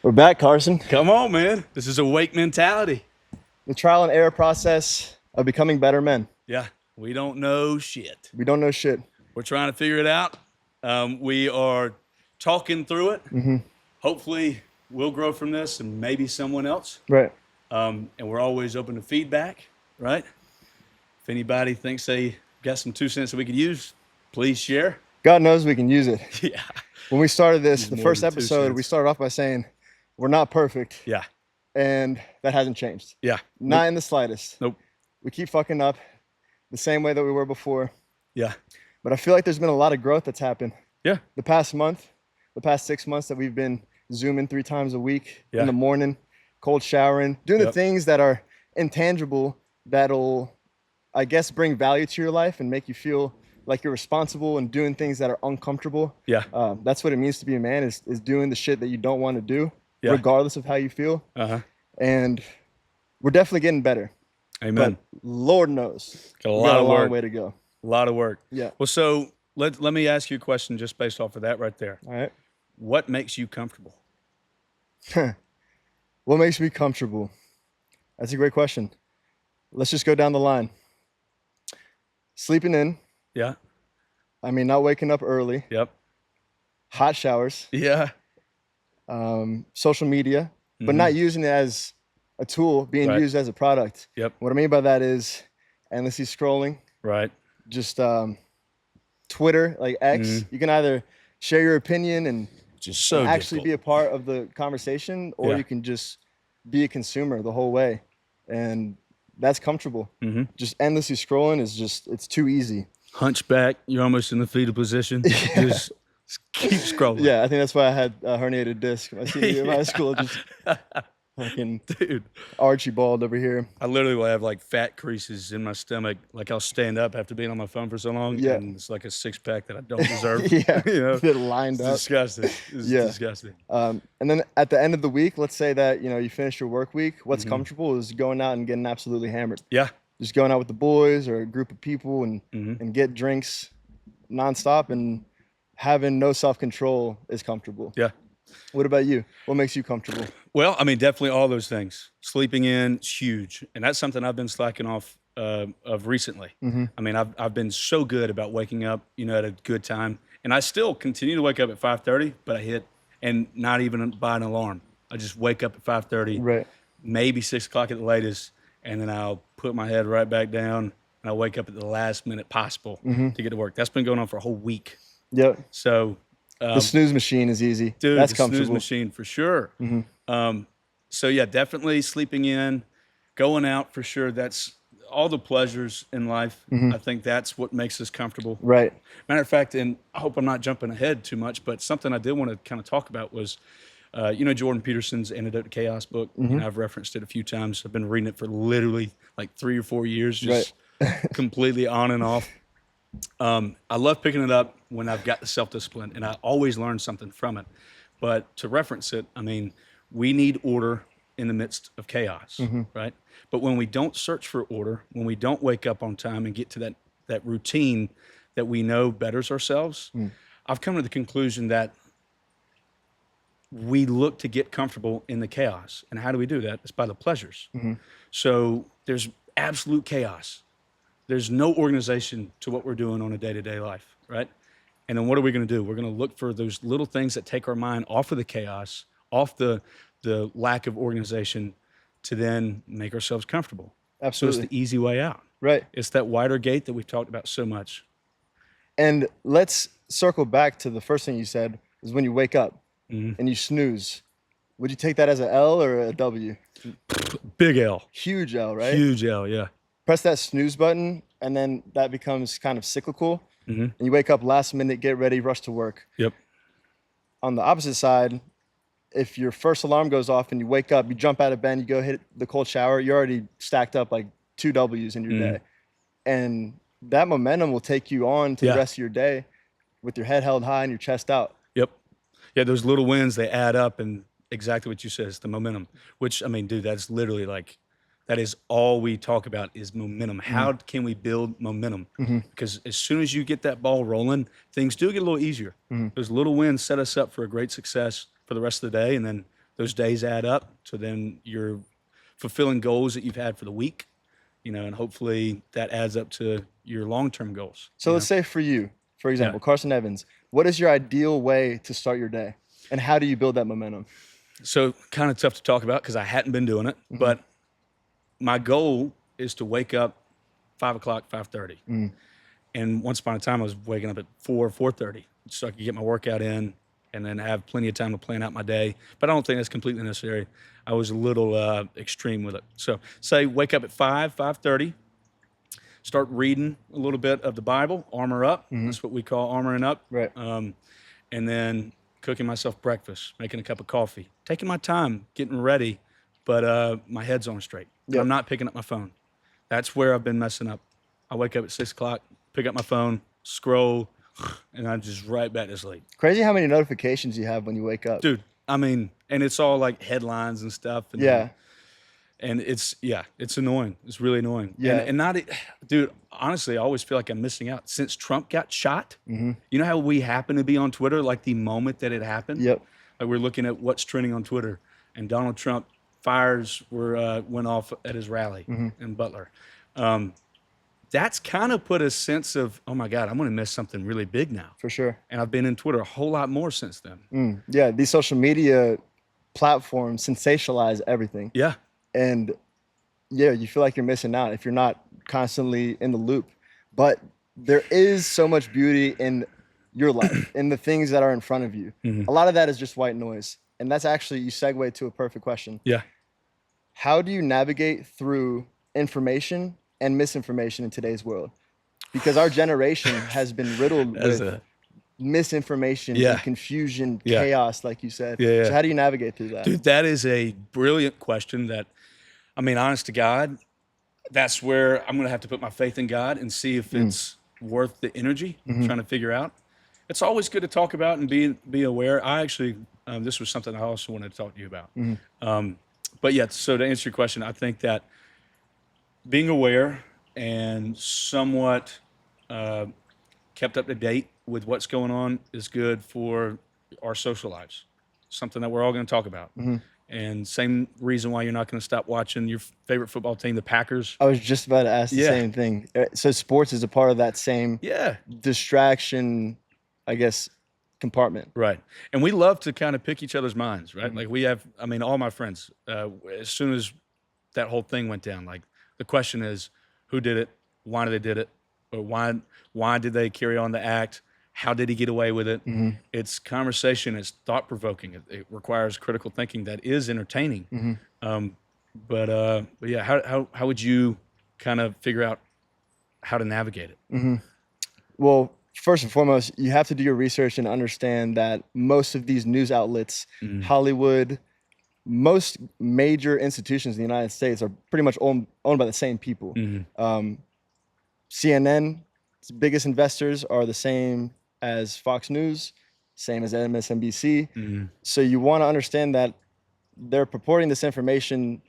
We're back, Carson. Come on, man. This is awake mentality. The trial and error process of becoming better men. Yeah, we don't know shit. We don't know shit. We're trying to figure it out. We are talking through it. Hopefully, we'll grow from this and maybe someone else. Right. And we're always open to feedback, right? If anybody thinks they got some 2 cents that we could use, please share. God knows we can use it. Yeah. When we started this, the more first than 2 episode, we cents. started off by saying we're not perfect, Yeah. and that hasn't changed. Yeah. Not in the slightest. Nope. We keep fucking up the same way that we were before. Yeah. But I feel like there's been a lot of growth that's happened. Yeah. The past month, the past 6 months that we've been Zooming 3 times a week Yeah. in the morning, cold showering, doing the Yep. things that are intangible that'll, I guess, bring value to your life and make you feel like you're responsible and doing things that are uncomfortable. Yeah. That's what it means to be a man is doing the shit that you don't want to do, Yeah. regardless of how you feel. Uh-huh. And we're definitely getting better. Amen. But Lord knows, Got a we lot got a of long work. way to go. A lot of work. Yeah. Well, so let me ask you a question just based off of that right there. All right. What makes you comfortable? What makes me comfortable? That's a great question. Let's just go down the line. Sleeping in. Yeah. I mean, not waking up early. Yep. Hot showers. Yeah. Social media, but not using it as a tool, being Right. used as a product. Yep. What I mean by that is endlessly scrolling. Right. Just Twitter, like X. You can either share your opinion and Just so actually be difficult. a part of the conversation, or Yeah. you can just be a consumer the whole way, and that's comfortable. Just endlessly scrolling is it's too easy. Hunchback. You're almost in the fetal position. Just keep scrolling. Yeah, I think that's why I had a herniated disc my senior year of high school. Just fucking Dude, Archibald over here. I literally will have like fat creases in my stomach. Like I'll stand up after being on my phone for so long. Yeah. And it's like a 6-pack that I don't deserve. Yeah, You know? that lined It's up. disgusting. It's Yeah. disgusting. And then at the end of the week, let's say that you finish your work week. What's comfortable is going out and getting absolutely hammered. Yeah. Just going out with the boys or a group of people and get drinks nonstop, and having no self-control is comfortable. Yeah. What about you? What makes you comfortable? Well, I mean, definitely all those things. Sleeping in is huge, and that's something I've been slacking off of recently. I mean, I've been so good about waking up, at a good time, and I still continue to wake up at 5:30, but I hit and not even by an alarm. I just wake up at 5:30, Right. maybe 6 o'clock at the latest, and then I'll put my head right back down, and I wake up at the last minute possible to get to work. That's been going on for a whole week. Yep. So. The snooze machine is easy. Dude, That's the comfortable. snooze machine for sure. So yeah, definitely sleeping in, going out for sure. That's all the pleasures in life. I think that's what makes us comfortable. Right. Matter of fact, and I hope I'm not jumping ahead too much, but something I did want to kind of talk about was, Jordan Peterson's Antidote to Chaos book. I've referenced it a few times. I've been reading it for literally like 3 or 4 years, just completely on and off. I love picking it up when I've got the self-discipline, and I always learn something from it. But to reference it, I mean, we need order in the midst of chaos, right? But when we don't search for order, when we don't wake up on time and get to that routine that we know betters ourselves, I've come to the conclusion that we look to get comfortable in the chaos. And how do we do that? It's by the pleasures. So there's absolute chaos. There's no organization to what we're doing on a day-to-day life, right? And then what are we going to do? We're going to look for those little things that take our mind off of the chaos, off the lack of organization, to then make ourselves comfortable. Absolutely. So it's the easy way out. Right. It's that wider gate that we've talked about so much. And let's circle back to the first thing you said is when you wake up and you snooze. Would you take that as an L or a W? Big L. Huge L, right? Huge L, yeah. Press that snooze button, and then that becomes kind of cyclical. And you wake up last minute, get ready, rush to work. Yep. On the opposite side, if your first alarm goes off and you wake up, you jump out of bed, you go hit the cold shower, you're already stacked up like 2 W's in your day. And that momentum will take you on to the rest of your day with your head held high and your chest out. Yep. Yeah, those little wins, they add up, and exactly what you said is the momentum, which, I mean, dude, that's literally like, that is all we talk about is momentum. How can we build momentum? Because as soon as you get that ball rolling, things do get a little easier. Those little wins set us up for a great success for the rest of the day, and then those days add up. So then you're fulfilling goals that you've had for the week, and hopefully that adds up to your long-term goals. So let's say for you, for example, Yeah. Carson Evans, what is your ideal way to start your day? And how do you build that momentum? So kind of tough to talk about because I hadn't been doing it, but my goal is to wake up 5 o'clock, 5:30. And once upon a time, I was waking up at 4:30, so I could get my workout in and then have plenty of time to plan out my day. But I don't think that's completely necessary. I was a little extreme with it. So say wake up at 5:30, start reading a little bit of the Bible, armor up. That's what we call armoring up. Right. And then cooking myself breakfast, making a cup of coffee, taking my time, getting ready, but my head's on straight. Yep. I'm not picking up my phone. That's where I've been messing up. I wake up at 6 o'clock, pick up my phone, scroll, and I'm just right back to sleep. Crazy how many notifications you have when you wake up. Dude, I mean, and it's all like headlines and stuff. And Yeah. And it's annoying. It's really annoying. Yeah. And not, dude, honestly, I always feel like I'm missing out. Since Trump got shot, you know how we happen to be on Twitter like the moment that it happened? Yep. Like we're looking at what's trending on Twitter, and Donald Trump fires went off at his rally in Butler. That's kind of put a sense of, oh my God, I'm going to miss something really big now. For sure. And I've been in Twitter a whole lot more since then. Yeah. These social media platforms sensationalize everything. Yeah. And yeah, you feel like you're missing out if you're not constantly in the loop. But there is so much beauty in your life, in the things that are in front of you. A lot of that is just white noise. And that's actually, you segue to a perfect question. Yeah. How do you navigate through information and misinformation in today's world? Because our generation has been riddled with misinformation, and confusion, chaos, like you said. So how do you navigate through that? Dude, that is a brilliant question that, I mean, honest to God, that's where I'm going to have to put my faith in God and see if it's worth the energy trying to figure out. It's always good to talk about and be aware. I actually, this was something I also wanted to talk to you about. But yeah, so to answer your question, I think that being aware and somewhat kept up to date with what's going on is good for our social lives. Something that we're all going to talk about. And same reason why you're not going to stop watching your favorite football team, the Packers. I was just about to ask the same thing. So sports is a part of that same distraction, I guess, compartment. Right. And we love to kind of pick each other's minds, right? Like we have, I mean, all my friends, as soon as that whole thing went down, like the question is, who did it? Why did they did it? Or why did they carry on the act? How did he get away with it? It's conversation. It's thought provoking. It requires critical thinking. That is entertaining. But yeah, how would you kind of figure out how to navigate it? Well, first and foremost, you have to do your research and understand that most of these news outlets, Hollywood, most major institutions in the United States are pretty much owned by the same people. CNN's biggest investors are the same as Fox News, same as MSNBC. So you want to understand that they're purporting this information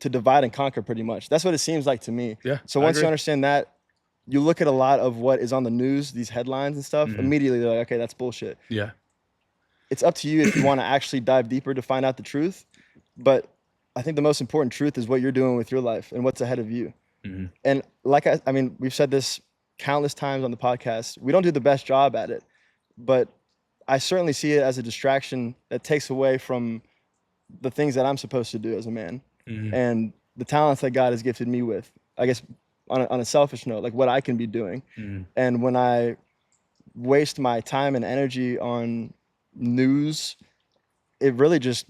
to divide and conquer pretty much. That's what it seems like to me. Yeah, so once you understand that, you look at a lot of what is on the news, these headlines and stuff, immediately they're like, okay, that's bullshit. Yeah. It's up to you if you want to actually dive deeper to find out the truth. But I think the most important truth is what you're doing with your life and what's ahead of you. And like, I mean, we've said this countless times on the podcast. We don't do the best job at it, but I certainly see it as a distraction that takes away from the things that I'm supposed to do as a man and the talents that God has gifted me with, I guess, on a selfish note, like what I can be doing. And when I waste my time and energy on news, it really just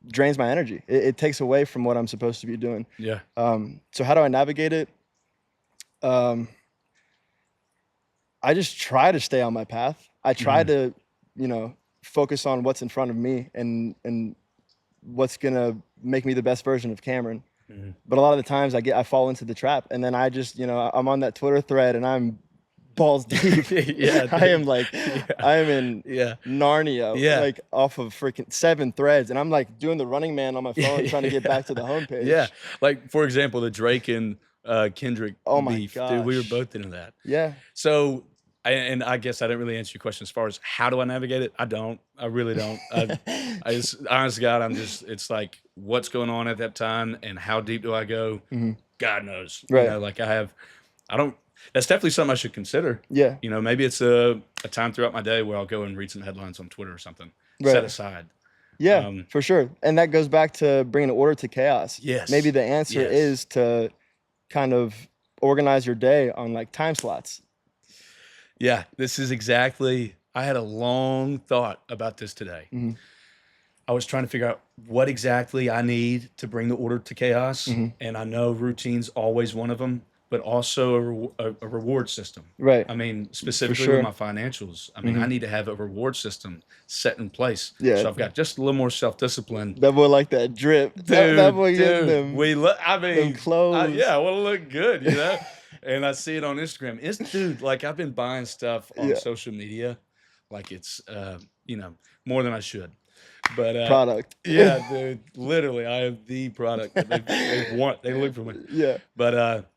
drains my energy. It takes away from what I'm supposed to be doing. Yeah. So how do I navigate it? I just try to stay on my path. I try to, focus on what's in front of me and what's gonna make me the best version of Cameron. But a lot of the times I fall into the trap, and then I just, I'm on that Twitter thread and I'm balls deep. I am like, I am in Narnia, like off of freaking 7 threads, and I'm like doing the Running Man on my phone, trying to get back to the homepage. Yeah, like for example, the Drake and Kendrick Oh my beef. gosh. Dude, we were both into that. Yeah. So And I guess I didn't really answer your question as far as how do I navigate it. I don't. I really don't. I just, honest to God, it's like what's going on at that time and how deep do I go? God knows. Right. Like I don't. That's definitely something I should consider. Yeah. Maybe it's a time throughout my day where I'll go and read some headlines on Twitter or something. Right. Set aside. Yeah, for sure. And that goes back to bringing order to chaos. Yes. Maybe the answer is to kind of organize your day on like time slots. Yeah, this is exactly, I had a long thought about this today. I was trying to figure out what exactly I need to bring the order to chaos. And I know routine's always one of them, but also a reward system. Right. I mean, specifically with my financials. I mean, I need to have a reward system set in place. Yeah. So I've got just a little more self-discipline. That boy like that drip. Dude, that boy getting them, them clothes. I want to look good, And I see it on Instagram. Dude, like I've been buying stuff on social media, like it's, more than I should. But product. Yeah, dude. Literally, I am the product that they want. They look for me. Yeah. But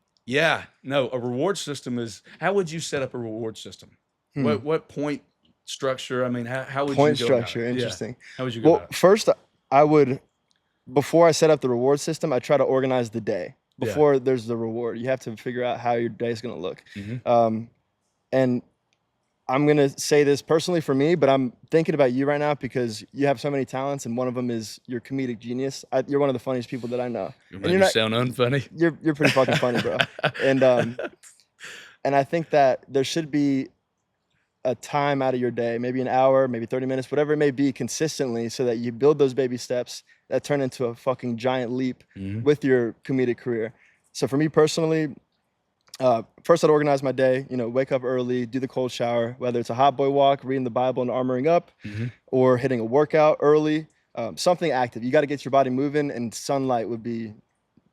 no, a reward system is. How would you set up a reward system? What point structure? I mean, how would point you go structure? About it? Interesting. Yeah. How would you go? About it? First, I would, before I set up the reward system, I try to organize the day before there's the reward. You have to figure out how your day is going to look. And I'm going to say this personally for me, but I'm thinking about you right now because you have so many talents, and one of them is your comedic genius. You're one of the funniest people that I know. You sound unfunny. You're pretty fucking funny, bro. And I think that there should be a time out of your day, maybe an hour, maybe 30 minutes, whatever it may be, consistently, so that you build those baby steps that turn into a fucking giant leap with your comedic career. So for me personally, first I'd organize my day, wake up early, do the cold shower, whether it's a hot boy walk, reading the Bible and armoring up, or hitting a workout early, something active. You got to get your body moving, and sunlight would be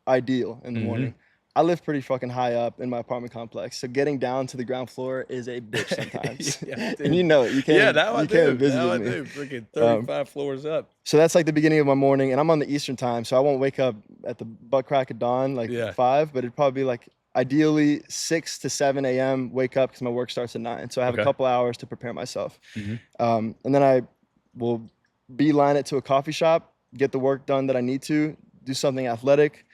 ideal in the morning. I live pretty fucking high up in my apartment complex, so getting down to the ground floor is a bitch sometimes. And you know it. You can't. You can't visit me. Freaking 35 floors up. So that's like the beginning of my morning, and I'm on the Eastern time, so I won't wake up at the butt crack of dawn like 5, but it'd probably be like ideally 6 to 7 a.m. wake up because my work starts at 9, so I have a couple hours to prepare myself, and then I will beeline it to a coffee shop, get the work done that I need to, do something athletic,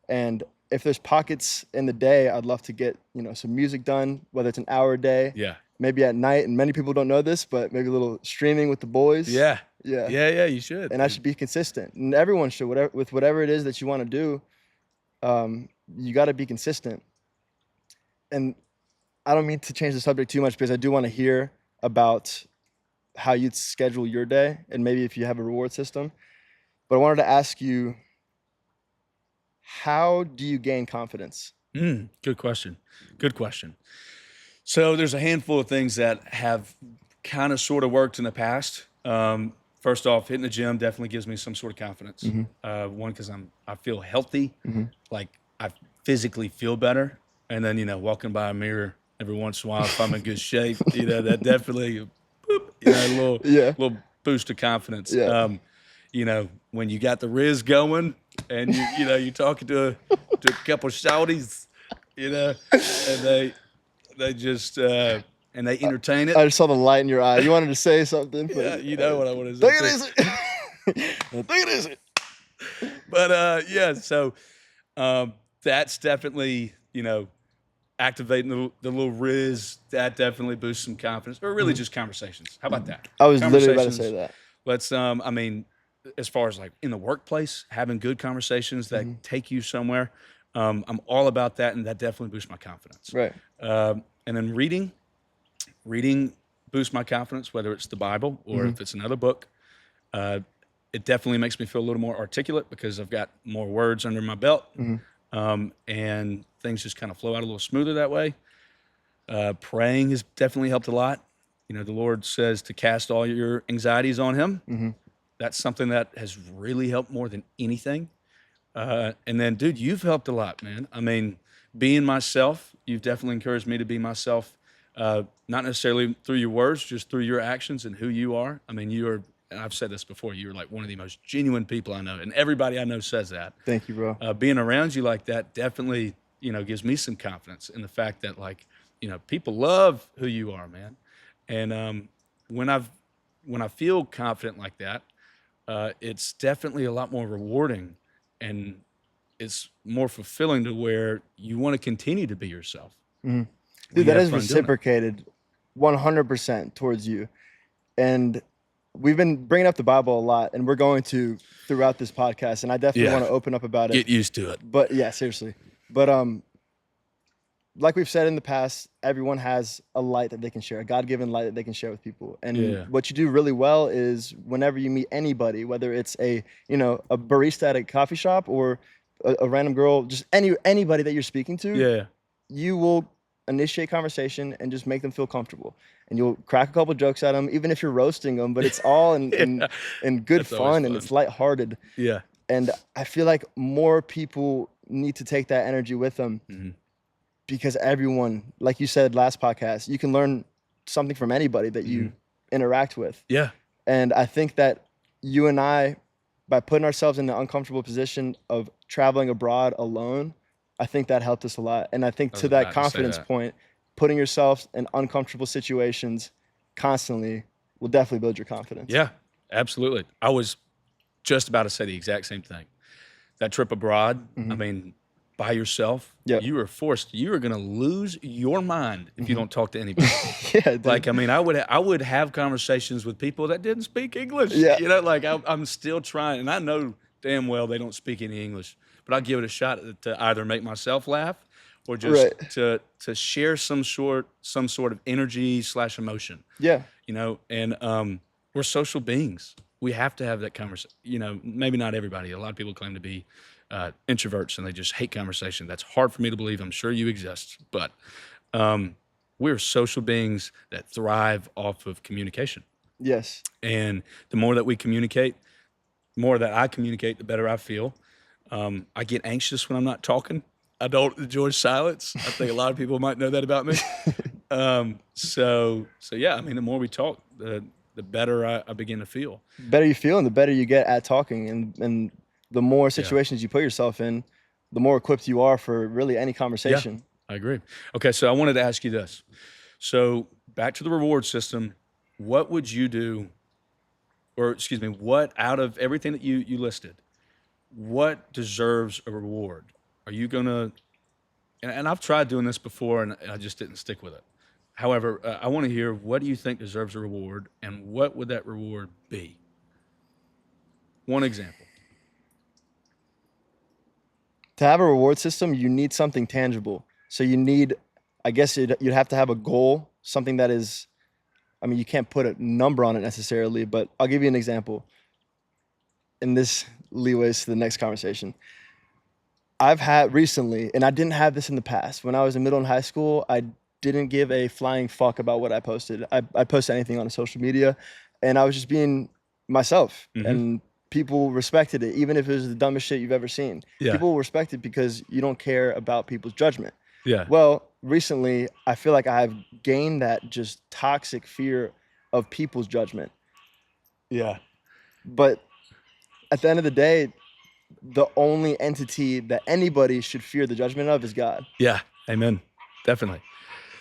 and if there's pockets in the day, I'd love to get, some music done, whether it's an hour a day, maybe at night. And many people don't know this, but maybe a little streaming with the boys. Yeah, you should. And I should be consistent. And everyone should, with whatever it is that you want to do, you got to be consistent. And I don't mean to change the subject too much because I do want to hear about how you'd schedule your day and maybe if you have a reward system. But I wanted to ask you, how do you gain confidence? Good question. So there's a handful of things that have kind of sort of worked in the past. First off, hitting the gym definitely gives me some sort of confidence. One, because I feel healthy, like I physically feel better. And then, walking by a mirror every once in a while, if I'm in good shape, that definitely, a little boost of confidence. When you got the Riz going and you're talking to a couple of shouties, and they just and they entertain it. I just saw the light in your eye. You wanted to say something. But, yeah, you know what I want to say. Think it is. But so that's definitely activating the little Riz. That definitely boosts some confidence, or really just conversations. How about that? I was literally about to say that. Let's as far as like in the workplace, having good conversations that take you somewhere, I'm all about that, and that definitely boosts my confidence. Right. And then reading boosts my confidence, whether it's the Bible or if it's another book. It definitely makes me feel a little more articulate because I've got more words under my belt, and things just kind of flow out a little smoother that way. Praying has definitely helped a lot. The Lord says to cast all your anxieties on Him. That's something that has really helped more than anything. And then, dude, you've helped a lot, man. I mean, being myself, you've definitely encouraged me to be myself, not necessarily through your words, just through your actions and who you are. I mean, and I've said this before, you're like one of the most genuine people I know, and everybody I know says that. Thank you, bro. Being around you like that definitely, gives me some confidence in the fact that, like, people love who you are, man. And when I feel confident like that, it's definitely a lot more rewarding, and it's more fulfilling to where you want to continue to be yourself. Mhm. When Dude, you that have is fun doing it. reciprocated 100% towards you. And we've been bringing up the Bible a lot, and we're going to throughout this podcast. And I definitely Yeah. want to open up about it. Get used to it. But yeah, seriously. But like we've said in the past, everyone has a light that they can share, a God-given light that they can share with people. And Yeah. what you do really well is whenever you meet anybody, whether it's a barista at a coffee shop or a random girl, just anybody that you're speaking to, Yeah. you will initiate conversation and just make them feel comfortable. And you'll crack a couple jokes at them, even if you're roasting them, but it's all in good That's always fun and fun. it's lighthearted. Yeah. And I feel like more people need to take that energy with them. Mm-hmm. Because everyone, like you said last podcast, you can learn something from anybody that you interact with. Yeah. And I think that you and I, by putting ourselves in the uncomfortable position of traveling abroad alone, I think that helped us a lot. And I think I was to that about to say confidence that. point, putting yourself in uncomfortable situations constantly will definitely build your confidence. Yeah, absolutely. I was just about to say the exact same thing. That trip abroad, I mean, by yourself, Yep. you are going to lose your mind if you don't talk to anybody. Yeah, dude. Like, I mean, I would have conversations with people that didn't speak English. Yeah. Like I'm still trying, and I know damn well they don't speak any English, but I'll give it a shot to either make myself laugh or just Right. to share some sort of energy / emotion. Yeah. And we're social beings. We have to have that conversation. Maybe not everybody. A lot of people claim to be introverts and they just hate conversation. That's hard for me to believe. I'm sure you exist, but we're social beings that thrive off of communication. Yes. And the more that we communicate, the more that I communicate, the better I feel. I get anxious when I'm not talking. I don't enjoy silence. I think a lot of people might know that about me. So yeah, I mean, the more we talk, the better I begin to feel. The better you feel and the better you get at talking, and the more situations you put yourself in, the more equipped you are for really any conversation. I agree. Okay, so I wanted to ask you this. So back to the reward system, what would you do, or excuse me, what out of everything that you listed, what deserves a reward? Are you gonna, and I've tried doing this before and I just didn't stick with it. However, I want to hear, what do you think deserves a reward, and what would that reward be? One example. To have a reward system, you need something tangible. So you need, I guess you'd have to have a goal, something that is, I mean, you can't put a number on it necessarily, but I'll give you an example. And this leeways to the next conversation. I've had recently, and I didn't have this in the past. When I was in middle and high school, I didn't give a flying fuck about what I posted. I posted anything on social media, and I was just being myself. And people respected it, even if it was the dumbest shit you've ever seen. Yeah. People respect it because you don't care about people's judgment. Yeah. Well, recently, I feel like I've gained that just toxic fear of people's judgment. Yeah. But at the end of the day, the only entity that anybody should fear the judgment of is God. Yeah. Amen. Definitely.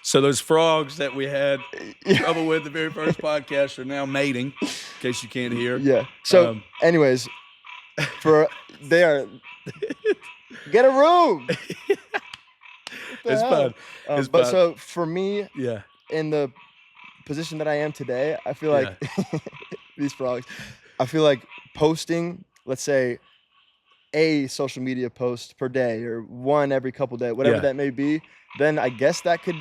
So those frogs that we had trouble with the very first podcast are now mating, in case you can't hear. Yeah. So, anyways, they are get a room. It's fun. It's But fun. so for me, Yeah. in the position that I am today, I feel like these frogs. I feel like posting, let's say, a social media post per day or one every couple days, whatever that may be, then I guess that could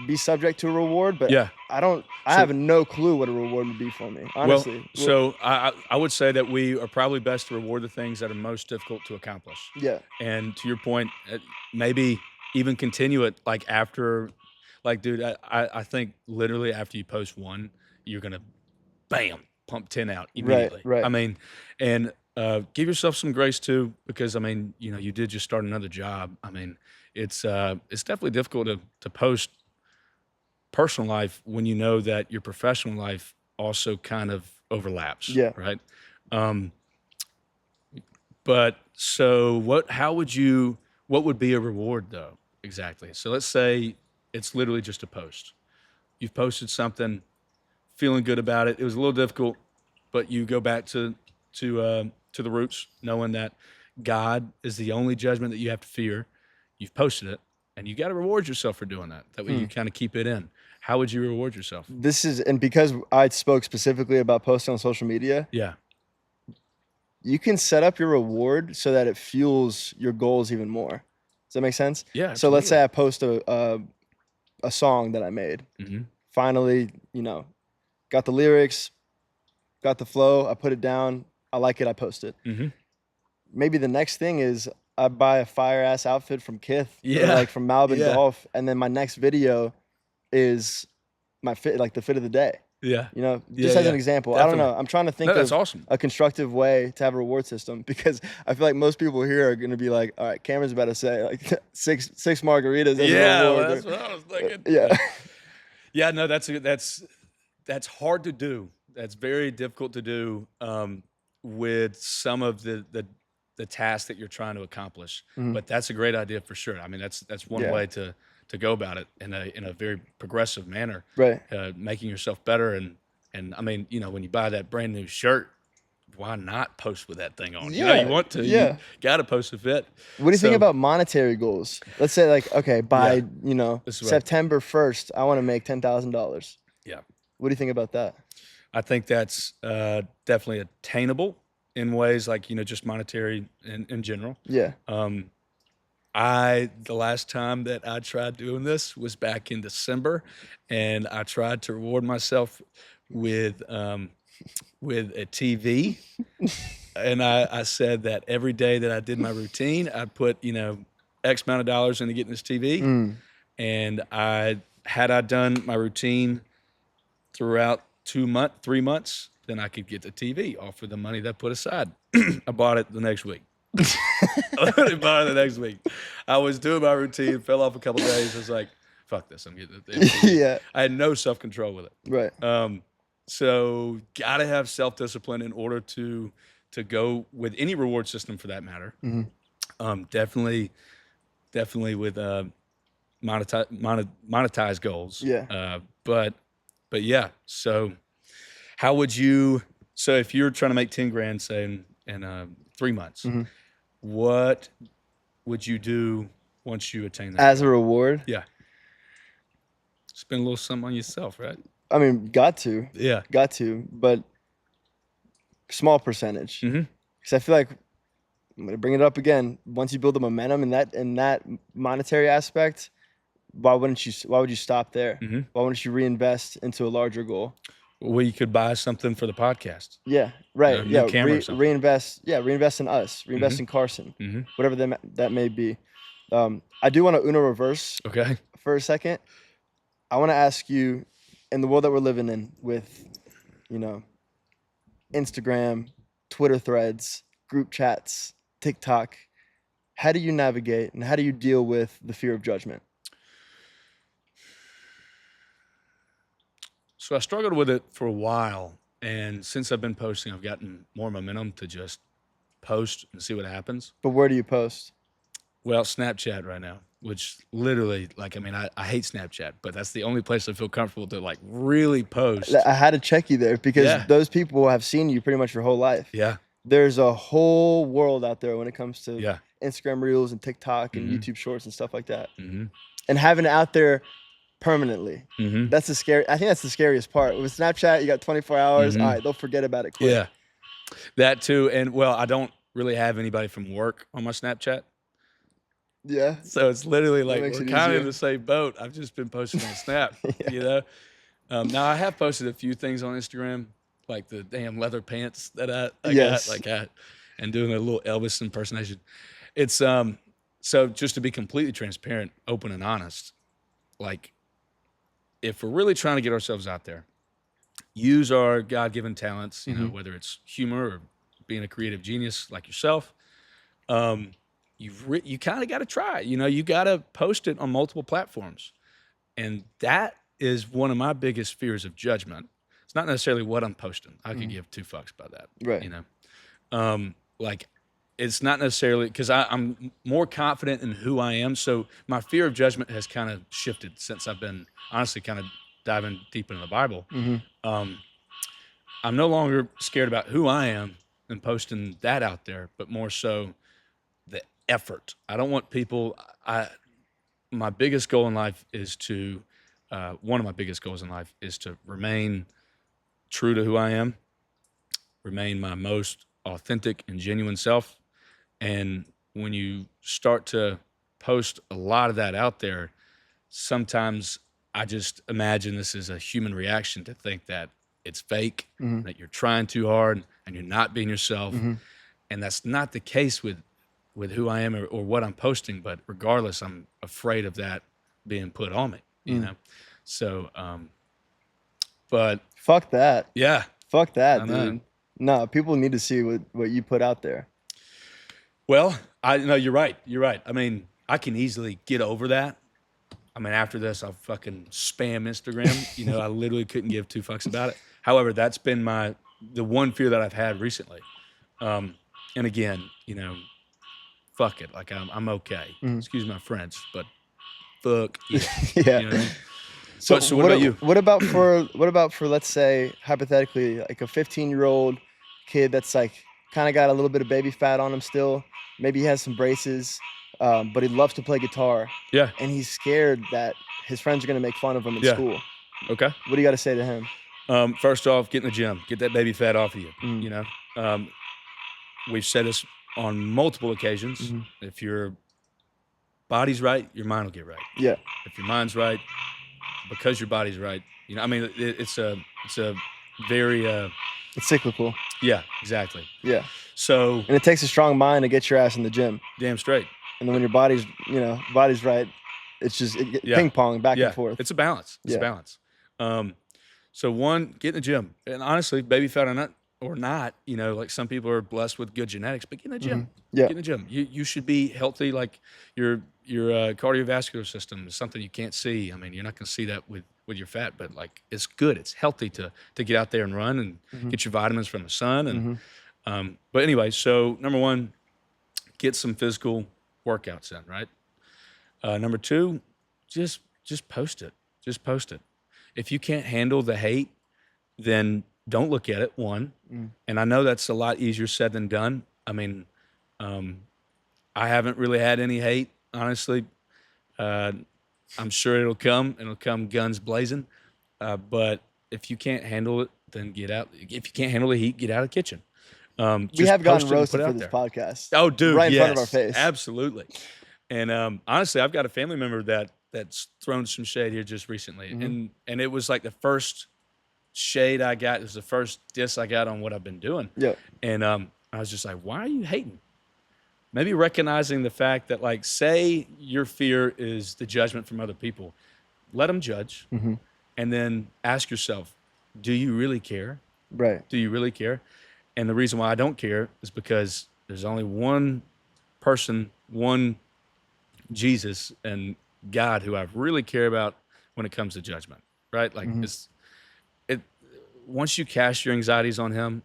be subject to a reward. But I have no clue what a reward would be for me, honestly. Well, so I would say that we are probably best to reward the things that are most difficult to accomplish. Yeah. And to your point, maybe even continue it like after, like, dude, I think literally after you post one, you're going to, bam, pump 10 out immediately. Right. I mean, and give yourself some grace too, because I mean, you did just start another job. I mean, it's definitely difficult to post personal life when you know that your professional life also kind of overlaps. Yeah. Right. But so what would be a reward though? Exactly. So let's say it's literally just a post. You've posted something, feeling good about it. It was a little difficult, but you go back to the roots, knowing that God is the only judgment that you have to fear. You've posted it, and you got to reward yourself for doing that. That way, you kind of keep it in. How would you reward yourself? And because I spoke specifically about posting on social media, Yeah. you can set up your reward so that it fuels your goals even more. Does that make sense? Yeah. So let's Absolutely. say I post a song that I made. Mm-hmm. Finally, got the lyrics, got the flow. I put it down. I like it. I post it. Mm-hmm. Maybe the next thing is I buy a fire ass outfit from Kith, or Yeah. like from Malbin Yeah. Golf, and then my next video is my fit, like the fit of the day. Yeah. Just as an example. I don't know. I'm trying to think that's of awesome. a constructive way to have a reward system, because I feel like most people here are going to be like, all right, Cameron's about to say like six margaritas as a reward. That's what I was thinking. Yeah. Yeah, no, that's hard to do. That's very difficult to do with some of the tasks that you're trying to accomplish. Mhm. But that's a great idea for sure. I mean, that's one Yeah. way to go about it in a very progressive manner, Right. making yourself better. And I mean, when you buy that brand new shirt, why not post with that thing on? Yeah. You want to. Yeah. You got to post a fit. What do you think about monetary goals? Let's say like, okay, by, This is right. September 1st, I want to make $10,000. Yeah. What do you think about that? I think that's definitely attainable in ways like, just monetary in general. Yeah. The last time that I tried doing this was back in December, and I tried to reward myself with a TV. And I said that every day that I did my routine, I'd put, X amount of dollars into getting this TV. And had I done my routine throughout 3 months, then I could get the TV off of the money that I put aside. I bought it the next week. I bought it the next week. I was doing my routine, fell off a couple days. I was like, fuck this, I'm getting the TV. Yeah. I had no self-control with it. Right. So gotta have self-discipline in order to go with any reward system for that matter. Definitely with monetize goals. Yeah. But yeah. So how would you? So if you're trying to make 10 grand, say in 3 months, what would you do once you attain that? As a reward? Yeah. Spend a little something on yourself, right? I mean, got to. Yeah. Got to, but small percentage. Mm-hmm. Because I feel like I'm gonna bring it up again. Once you build the momentum in that monetary aspect, why would you stop there? Mm-hmm. Why wouldn't you reinvest into a larger goal? Well, you could buy something for the podcast. Yeah, right. New camera or something. Reinvest. Yeah, reinvest in us. Reinvest in Carson. Whatever that may be. I do want to Uno reverse Okay. for a second. I want to ask you, in the world that we're living in, with Instagram, Twitter threads, group chats, TikTok, how do you navigate and how do you deal with the fear of judgment? So I struggled with it for a while, and since I've been posting, I've gotten more momentum to just post and see what happens. But where do you post? Well, Snapchat right now, which literally, I hate Snapchat, but that's the only place I feel comfortable to really post. I had to check you there because those people have seen you pretty much your whole life. Yeah. There's a whole world out there when it comes to Instagram Reels and TikTok and YouTube Shorts and stuff like that. And having it out there permanently. I think that's the scariest part. With Snapchat, you got 24 hours. All right, they'll forget about it quick. Yeah. That too. And well, I don't really have anybody from work on my Snapchat. Yeah. So it's literally like we're kind of easier. in the same boat. I've just been posting on Snap, Now I have posted a few things on Instagram, like the damn leather pants that I got, and doing a little Elvis impersonation. It's so just to be completely transparent, open and honest, like if we're really trying to get ourselves out there, use our God-given talents, whether it's humor or being a creative genius like yourself, you kind of got to try. You got to post it on multiple platforms, and that is one of my biggest fears of judgment. It's not necessarily what I'm posting. I could give two fucks about that. Right. Like it's not necessarily because I'm more confident in who I am. So my fear of judgment has kind of shifted since I've been honestly kind of diving deep into the Bible. Um, I'm no longer scared about who I am and posting that out there, but more so the effort. I don't want people. My biggest goal in life is to one of my biggest goals in life is to remain true to who I am, remain my most authentic and genuine self. And when you start to post a lot of that out there, sometimes I just imagine this is a human reaction to think that it's fake, that you're trying too hard and you're not being yourself. And that's not the case with who I am or what I'm posting. But regardless, I'm afraid of that being put on me, you know? So, but Fuck that. yeah, Fuck that, I know. dude. No, people need to see what you put out there. Well, I no, you're right. You're right. I mean, I can easily get over that. I mean, after this, I'll fucking spam Instagram. You know, I literally couldn't give two fucks about it. However, that's been the one fear that I've had recently. And again, you know, fuck it. Like I'm okay. Excuse my French, but fuck yeah. Yeah. You know what I mean? So So what about you? What about for let's say hypothetically like a 15-year-old kid that's like kind of got a little bit of baby fat on him still. Maybe he has some braces, but he loves to play guitar, Yeah. and he's scared that his friends are gonna make fun of him in Yeah. school. Okay. What do you got to say to him? First off, get in the gym. Get that baby fat off of you. You know, we've said this on multiple occasions. If your body's right, your mind will get right. Yeah. If your mind's right, because your body's right, you know, I mean, it's a very, It's cyclical. yeah, exactly. Yeah. So And it takes a strong mind to get your ass in the gym. damn straight. And then when your body's right, it's just Yeah. ping pong back Yeah, and forth. it's a balance. It's a Yeah. balance. So one, get in the gym, and honestly, baby fat or not, you know, like some people are blessed with good genetics, but get in the gym. Yeah. Get in the gym. You should be healthy. Like your cardiovascular system is something you can't see. I mean, you're not going to see that with your fat, but like it's good. It's healthy to get out there and run and get your vitamins from the sun. And but anyway, so number one, get some physical workouts in. Right. Number two, just post it. Just post it. If you can't handle the hate, then don't look at it. One, and I know that's a lot easier said than done. I mean, I haven't really had any hate, honestly. I'm sure it'll come. It'll come guns blazing. But if you can't handle it, then get out. If you can't handle the heat, get out of the kitchen. We have gotten roasted for this podcast. Oh, dude, right in yes, front of our face. Absolutely. And honestly, I've got a family member that's thrown some shade here just recently, and it was like the first shade I got. It was the first diss I got on what I've been doing. Yeah. And I was just like, why are you hating? Maybe recognizing the fact that, like, say your fear is the judgment from other people, let them judge, and then ask yourself, do you really care? Right. Do you really care? And the reason why I don't care is because there's only one person, one Jesus and God who I really care about when it comes to judgment, right? Like once you cast your anxieties on him,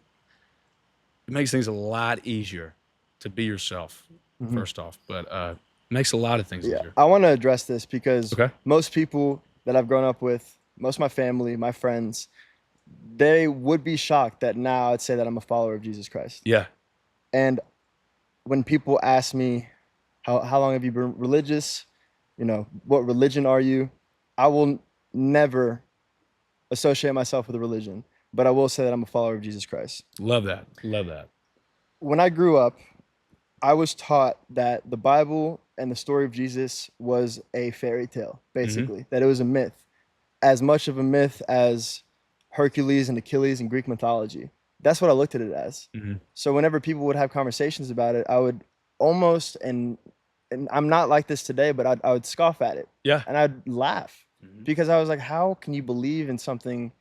it makes things a lot easier to be yourself, first off, but makes a lot of things easier. I want to address this because Okay. most people that I've grown up with, most of my family, my friends, they would be shocked that now I'd say that I'm a follower of Jesus Christ. Yeah. And when people ask me, how long have you been religious? You know, what religion are you? I will never associate myself with a religion, but I will say that I'm a follower of Jesus Christ. Love that. Love that. When I grew up, I was taught that the Bible and the story of Jesus was a fairy tale, basically, that it was a myth, as much of a myth as Hercules and Achilles in Greek mythology. That's what I looked at it as. So whenever people would have conversations about it, I would almost, and I'm not like this today, but I would scoff at it. Yeah. And I'd laugh because I was like, how can you believe in something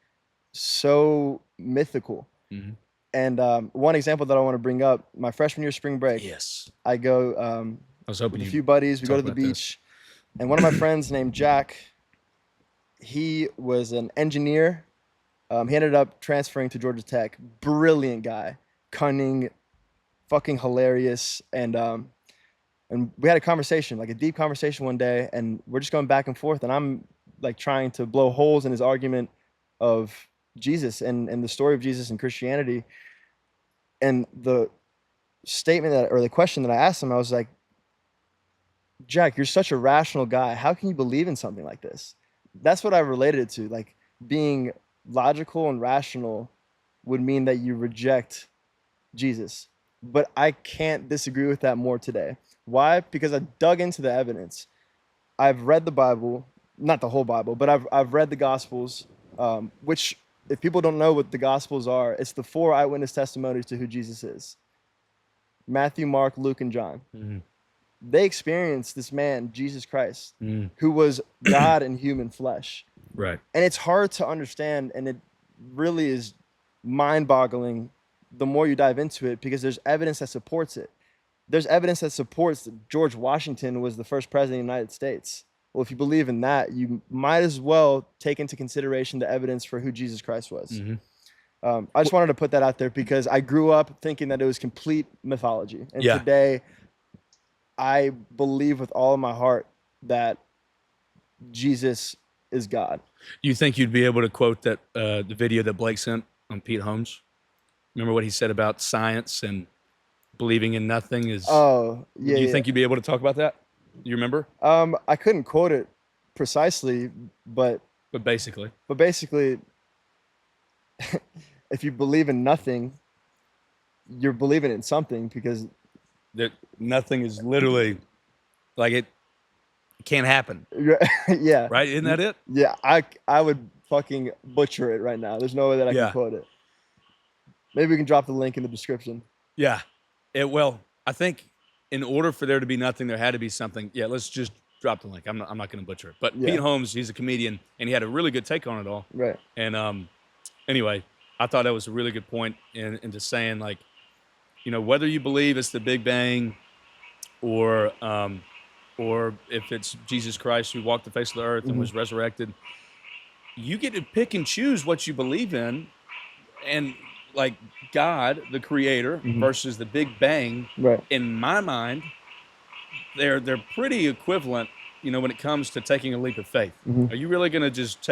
so mythical? And one example that I want to bring up, my freshman year spring break, Yes. I go I was hoping with a few buddies. We go to the beach. And one of my friends named Jack, he was an engineer. He ended up transferring to Georgia Tech. Brilliant guy, cunning, fucking hilarious. And we had a conversation, like a deep conversation one day, and we're just going back and forth, and I'm like trying to blow holes in his argument of Jesus and the story of Jesus and Christianity. And the statement that, or the question that I asked him, I was like, Jack, you're such a rational guy. How can you believe in something like this? That's what I related it to. Like, being logical and rational would mean that you reject Jesus. But I can't disagree with that more today. Why? Because I dug into the evidence. I've read the Bible, not the whole Bible, but I've read the Gospels, which, if people don't know what the Gospels are, it's the 4 eyewitness testimonies to who Jesus is: Matthew, Mark, Luke, and John. Mm-hmm. They experienced this man, Jesus Christ, Mm. who was God in human flesh. Right. And it's hard to understand, and it really is mind-boggling the more you dive into it, because there's evidence that supports it. There's evidence that supports that George Washington was the first president of the United States. Well, if you believe in that, you might as well take into consideration the evidence for who Jesus Christ was. Mm-hmm. I just wanted to put that out there because I grew up thinking that it was complete mythology. And Yeah. today, I believe with all of my heart that Jesus is God. You think you'd be able to quote that the video that Blake sent on Pete Holmes? Remember what he said about science and believing in nothing is. Oh, yeah. Do you think you'd be able to talk about that? You remember? I couldn't quote it precisely, but basically, if you believe in nothing, you're believing in something, because that nothing is literally like it can't happen. Yeah. Right? Isn't that it? Yeah, I would fucking butcher it right now. There's no way that I can quote it. Maybe we can drop the link in the description. Yeah. Well, I think in order for there to be nothing, there had to be something. Yeah, let's just drop the link. I'm not going to butcher it. But Pete Holmes, he's a comedian, and he had a really good take on it all. Right. And anyway, I thought that was a really good point into saying, like, you know, whether you believe it's the Big Bang or if it's Jesus Christ who walked the face of the earth and was resurrected, you get to pick and choose what you believe in. And like God, the creator, versus the Big Bang, in my mind, they're pretty equivalent, you know, when it comes to taking a leap of faith. Are you really going to just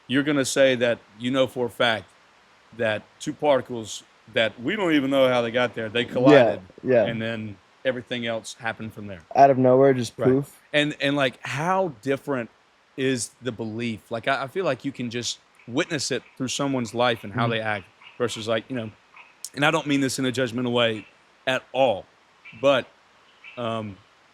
you're going to say that you know for a fact that 2 particles that we don't even know how they got there, they collided, and then everything else happened from there? Out of nowhere, just poof. And like, how different is the belief? Like, I feel like you can just witness it through someone's life and how they act, versus, like, you know, and I don't mean this in a judgmental way at all, but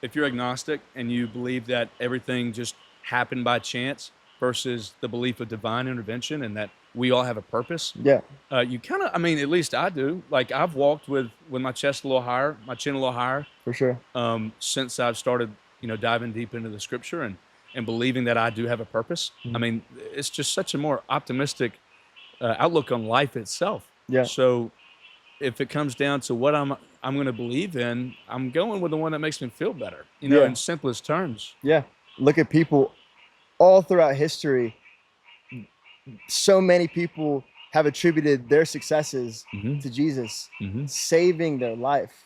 if you're agnostic and you believe that everything just happened by chance versus the belief of divine intervention and that we all have a purpose, you kind of, I mean, at least I do. Like, I've walked with my chest a little higher, my chin a little higher, for sure, since I've started, you know, diving deep into the scripture and believing that I do have a purpose. I mean, it's just such a more optimistic outlook on life itself. Yeah. So if it comes down to what I'm going to believe in, I'm going with the one that makes me feel better, you know, in simplest terms. Yeah. Look at people all throughout history. So many people have attributed their successes to Jesus saving their life.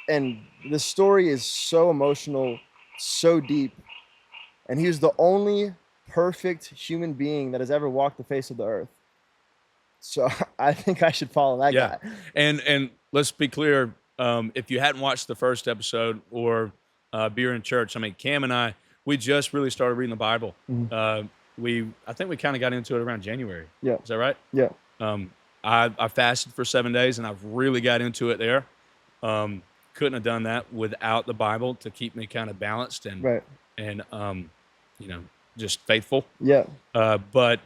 And the story is so emotional, so deep. And he was the only perfect human being that has ever walked the face of the earth. So I think I should follow that guy. And let's be clear, if you hadn't watched the first episode or Beer in Church, I mean, Cam and I, we just really started reading the Bible. I think we kind of got into it around January. Yeah. Is that right? Yeah. I fasted for 7 days, and I've really got into it there. Couldn't have done that without the Bible to keep me kind of balanced and you know, just faithful. Yeah. But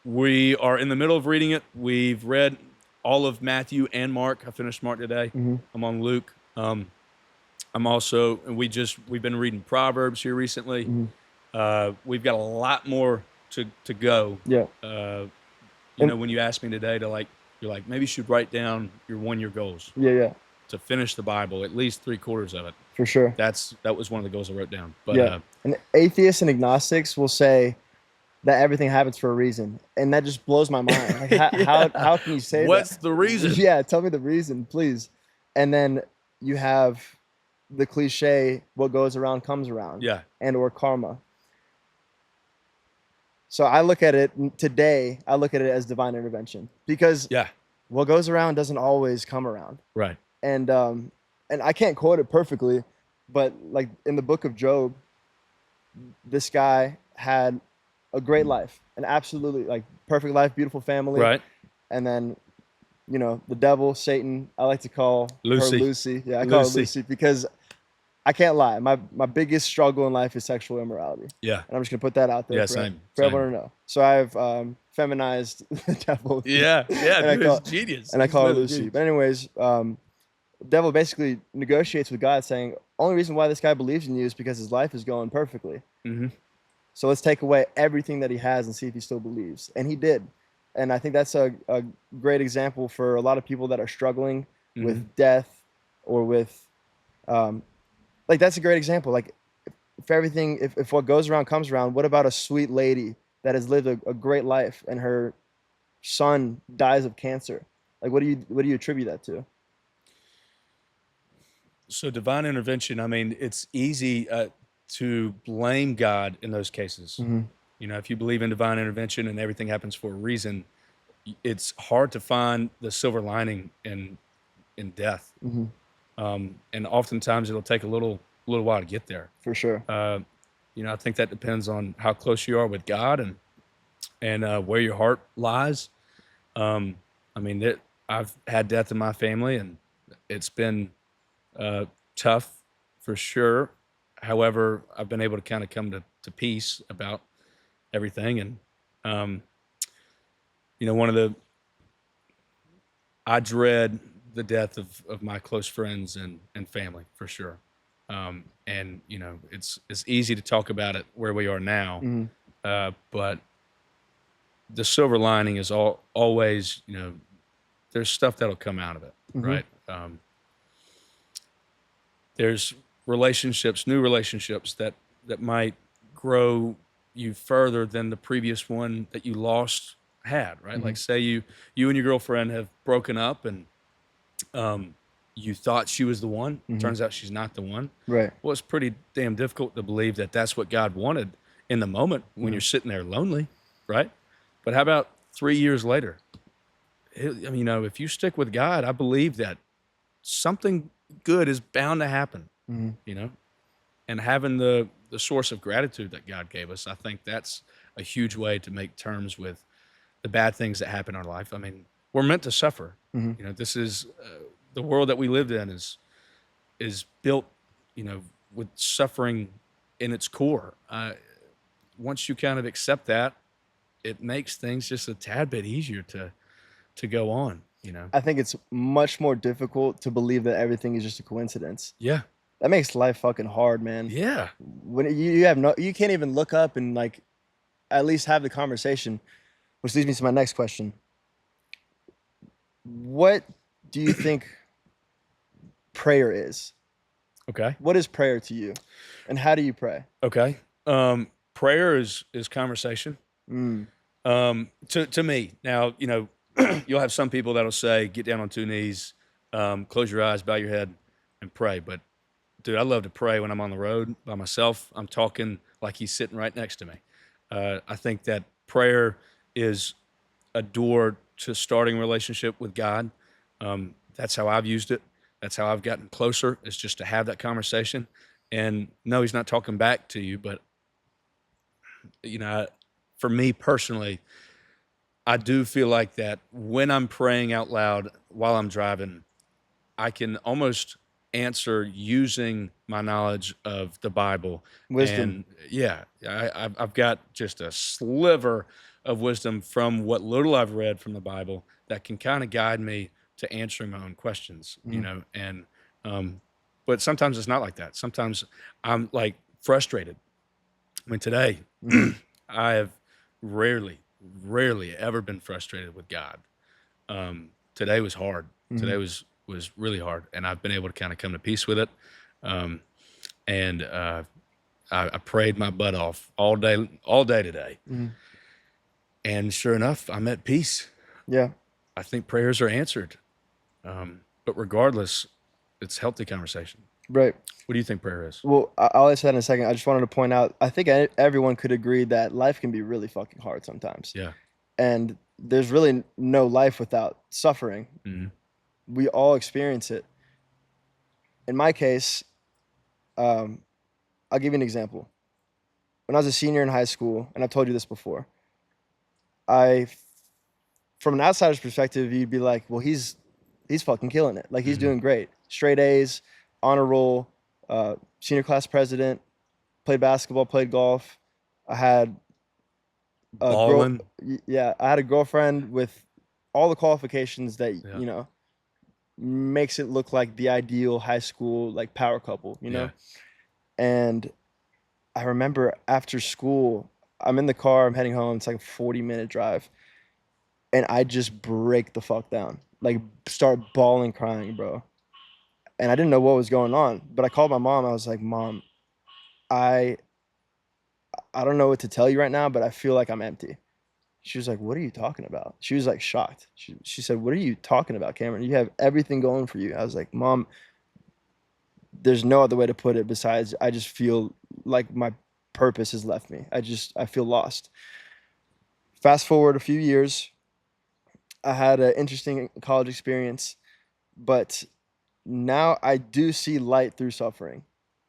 we are in the middle of reading it. We've read all of Matthew and Mark. I finished Mark today. I'm on Luke. I'm also, and we've been reading Proverbs here recently. We've got a lot more to go. Yeah. You know, when you asked me today you're like, maybe you should write down your 1-year goals. Yeah. To finish the Bible, at least 3/4 of it. For sure. That was one of the goals I wrote down. But and atheists and agnostics will say that everything happens for a reason, and that just blows my mind. Like, how can you say what's that? the reason? Yeah, tell me the reason, please. And then you have the cliche, what goes around comes around, Yeah. and or karma. So I look at it today, I look at it as divine intervention, because Yeah. what goes around doesn't always come around. Right. And I can't quote it perfectly, but like in the book of Job, this guy had a great life, an absolutely like perfect life, beautiful family, Right. and then the devil, Satan, I like to call her Lucy. Lucy. Yeah, I call her Lucy. Lucy because I can't lie. My biggest struggle in life is sexual immorality. Yeah. And I'm just gonna put that out there Yeah. for Same. everyone Same. to know. So I've feminized the devil. Yeah. Yeah. and I Dude, it's call genius. and I It's call her literally Lucy. genius. But anyways, the devil basically negotiates with God, saying, only reason why this guy believes in you is because his life is going perfectly. Mm-hmm. So let's take away everything that he has and see if he still believes. And he did. And I think that's a great example for a lot of people that are struggling Mm-hmm. with death or with, like, that's a great example. Like, if what goes around comes around, what about a sweet lady that has lived a great life and her son dies of cancer? Like, what do you attribute that to? So divine intervention, I mean, it's easy to blame God in those cases. Mm-hmm. You know, if you believe in divine intervention and everything happens for a reason, it's hard to find the silver lining in death. Mm-hmm. And oftentimes it'll take a little while to get there. For sure. You know, I think that depends on how close you are with God and where your heart lies. I mean, I've had death in my family, and it's been tough for sure. However, I've been able to kind of come to peace about everything. And, you know, I dread the death of my close friends and family for sure. And, you know, it's easy to talk about it where we are now. Mm-hmm. But the silver lining is always, you know, there's stuff that'll come out of it, Mm-hmm. right? There's relationships, new relationships that might grow you further than the previous one that you lost had, right? Mm-hmm. Like say you and your girlfriend have broken up and you thought she was the one. Mm-hmm. Turns out she's not the one. Right. Well, it's pretty damn difficult to believe that that's what God wanted in the moment when Mm-hmm. you're sitting there lonely, right? But how about 3 years later? I mean, you know, if you stick with God, I believe that something good is bound to happen, Mm-hmm. you know? And having the source of gratitude that God gave us, I think that's a huge way to make terms with the bad things that happen in our life. I mean, we're meant to suffer. Mm-hmm. You know, this is the world that we lived in is built, you know, with suffering in its core. Once you kind of accept that, it makes things just a tad bit easier to go on, you know? I think it's much more difficult to believe that everything is just a coincidence. Yeah. That makes life fucking hard, man. Yeah. When you can't even look up and like at least have the conversation, which leads me to my next question. What do you think prayer is? Okay. What is prayer to you? And how do you pray? Okay. Prayer is conversation. Mm. To me. Now, you know, you'll have some people that'll say, get down on two knees, close your eyes, bow your head, and pray. But dude, I love to pray when I'm on the road by myself. I'm talking like he's sitting right next to me. I think that prayer is a door to starting a relationship with God. That's how I've used it. That's how I've gotten closer, is just to have that conversation. And no, he's not talking back to you, but, you know, for me personally, I do feel like that when I'm praying out loud while I'm driving, I can almost answer using my knowledge of the Bible. Wisdom. And yeah, I've got just a sliver of wisdom from what little I've read from the Bible that can kind of guide me to answering my own questions, you know, and, but sometimes it's not like that. Sometimes I'm like frustrated. I mean, today I have rarely ever been frustrated with God. Today was hard. Today was really hard, and I've been able to kind of come to peace with it. And I prayed my butt off all day today. And sure enough, I'm at peace. Yeah. I think prayers are answered. But regardless, it's healthy conversation. Right. What do you think prayer is? Well, I'll answer that in a second. I just wanted to point out, I think everyone could agree that life can be really fucking hard sometimes. Yeah. And there's really no life without suffering. Mm-hmm. We all experience it. In my case, um, I'll give you an example. When I was a senior in high school, and I've told you this before, I, from an outsider's perspective, you'd be like, well, he's fucking killing it. Like, he's Mm-hmm. doing great. Straight A's, honor roll, senior class president, played basketball, played golf. I had a girl. Balling. Yeah, I had a girlfriend with all the qualifications that, Yeah. makes it look like the ideal high school, like, power couple, Yeah. And I remember after school, I'm in the car, I'm heading home. It's like a 40-minute drive. And I just break the fuck down. Like, start bawling, crying, bro. And I didn't know what was going on. But I called my mom. I was like, Mom, I I don't know what to tell you right now, but I feel like I'm empty. She was like, what are you talking about? She was like shocked. She said, what are you talking about, Cameron? You have everything going for you. I was like, Mom, there's no other way to put it besides I just feel like my purpose has left me. I feel lost. Fast forward a few years, I had an interesting college experience, but now I do see light through suffering.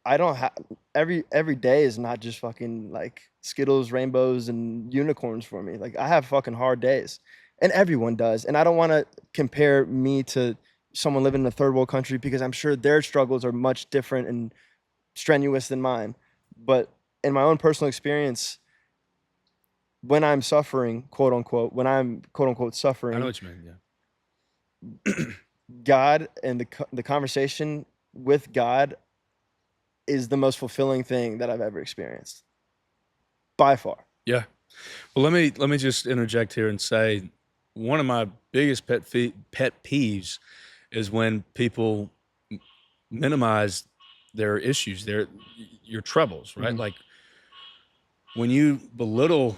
I don't have every day is not just fucking like Skittles, rainbows, and unicorns for me. Like, I have fucking hard days, and everyone does. And I don't want to compare me to someone living in a third world country because I'm sure their struggles are much different and strenuous than mine. But in my own personal experience, when I'm suffering, quote unquote, when I'm quote unquote I know suffering, what you mean. Yeah. God and the conversation with God is the most fulfilling thing that I've ever experienced, by far. Yeah. Well, let me just interject here and say one of my biggest pet peeves is when people minimize their issues, your troubles, right? Mhm. Like when you belittle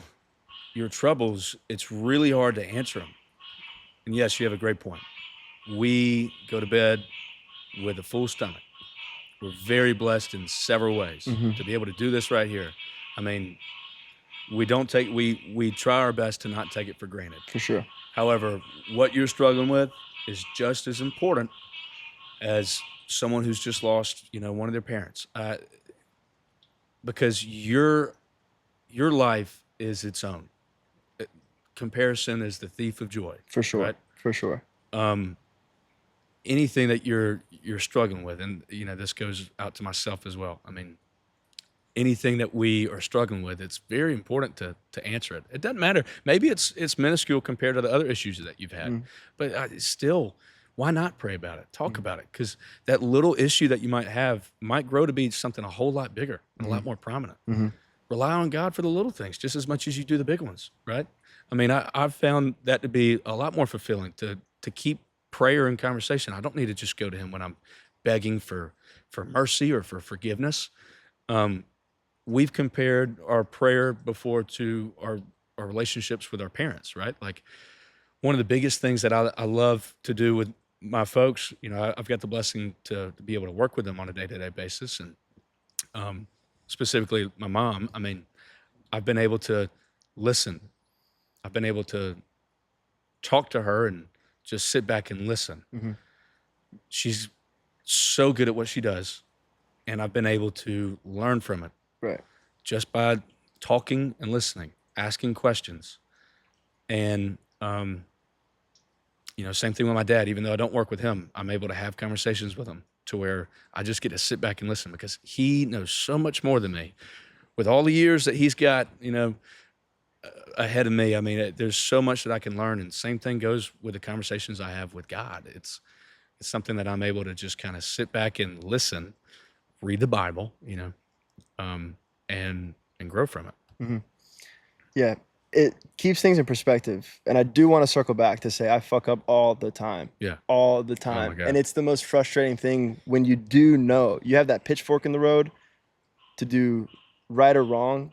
your troubles, it's really hard to answer them. And yes, you have a great point. We go to bed with a full stomach. We're very blessed in several ways Mhm. to be able to do this right here. I mean, we try our best to not take it for granted. For sure. However, what you're struggling with is just as important as someone who's just lost, one of their parents, because your life is its own. Comparison is the thief of joy. For sure. Right? For sure. Anything that you're struggling with, and this goes out to myself as well. I mean, anything that we are struggling with, it's very important to answer it. It doesn't matter. Maybe it's minuscule compared to the other issues that you've had, but still, why not pray about it? Talk about it, because that little issue that you might have might grow to be something a whole lot bigger and a lot more prominent. Rely on God for the little things just as much as you do the big ones, right? I mean, I've found that to be a lot more fulfilling to keep prayer and conversation. I don't need to just go to Him when I'm begging for mercy or for forgiveness. We've compared our prayer before to our relationships with our parents, right? Like one of the biggest things that I love to do with my folks, I've got the blessing to be able to work with them on a day-to-day basis. And specifically my mom, I mean, I've been able to listen. I've been able to talk to her and just sit back and listen. She's so good at what she does, and I've been able to learn from it. Right. Just by talking and listening, asking questions. And, same thing with my dad. Even though I don't work with him, I'm able to have conversations with him to where I just get to sit back and listen because he knows so much more than me. With all the years that he's got, ahead of me, I mean, there's so much that I can learn. And same thing goes with the conversations I have with God. It's something that I'm able to just kind of sit back and listen, read the Bible, and grow from it. Yeah. It keeps things in perspective. And I do want to circle back to say I fuck up all the time. Yeah. All the Oh time. my God. And it's the most frustrating thing when you do know you have that pitchfork in the road to do right or wrong,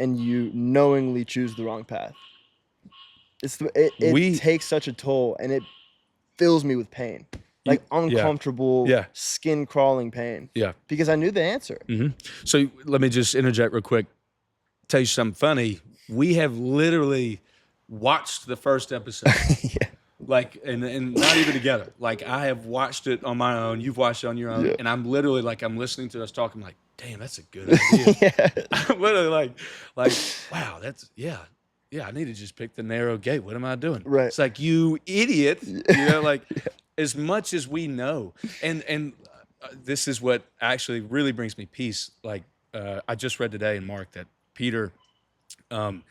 and you knowingly choose the wrong path. It We takes such a toll, and it fills me with pain. like Yeah. uncomfortable, Yeah. skin crawling pain. Yeah. Because I knew the answer. So let me just interject real quick. Tell you something funny. We have literally watched the first episode. Yeah. Like, and not even together. Like, I have watched it on my own. You've watched it on your own. Yeah. And I'm literally like, I'm listening to us talking, like, damn, that's a good idea. Yeah. I'm literally like, wow, yeah, I need to just pick the narrow gate. What am I doing? Right. It's like, you idiot. You know, like, as much as we know. And this is what actually really brings me peace. Like, I just read today in Mark that Peter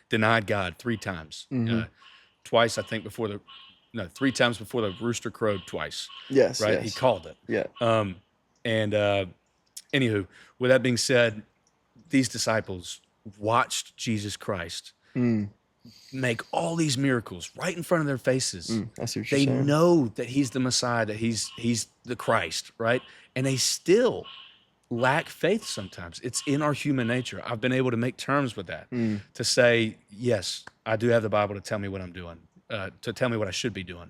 denied God 3 times. Twice, I think, 3 times before the rooster crowed twice. Yes. Right? Yes. He called it. Yeah. Anywho, with that being said, these disciples watched Jesus Christ make all these miracles right in front of their faces. I see what you're They saying. know that he's the Messiah, that he's the Christ, right? And they still lack faith sometimes. It's in our human nature. I've been able to make terms with that, to say, yes, I do have the Bible to tell me what I'm doing, to tell me what I should be doing.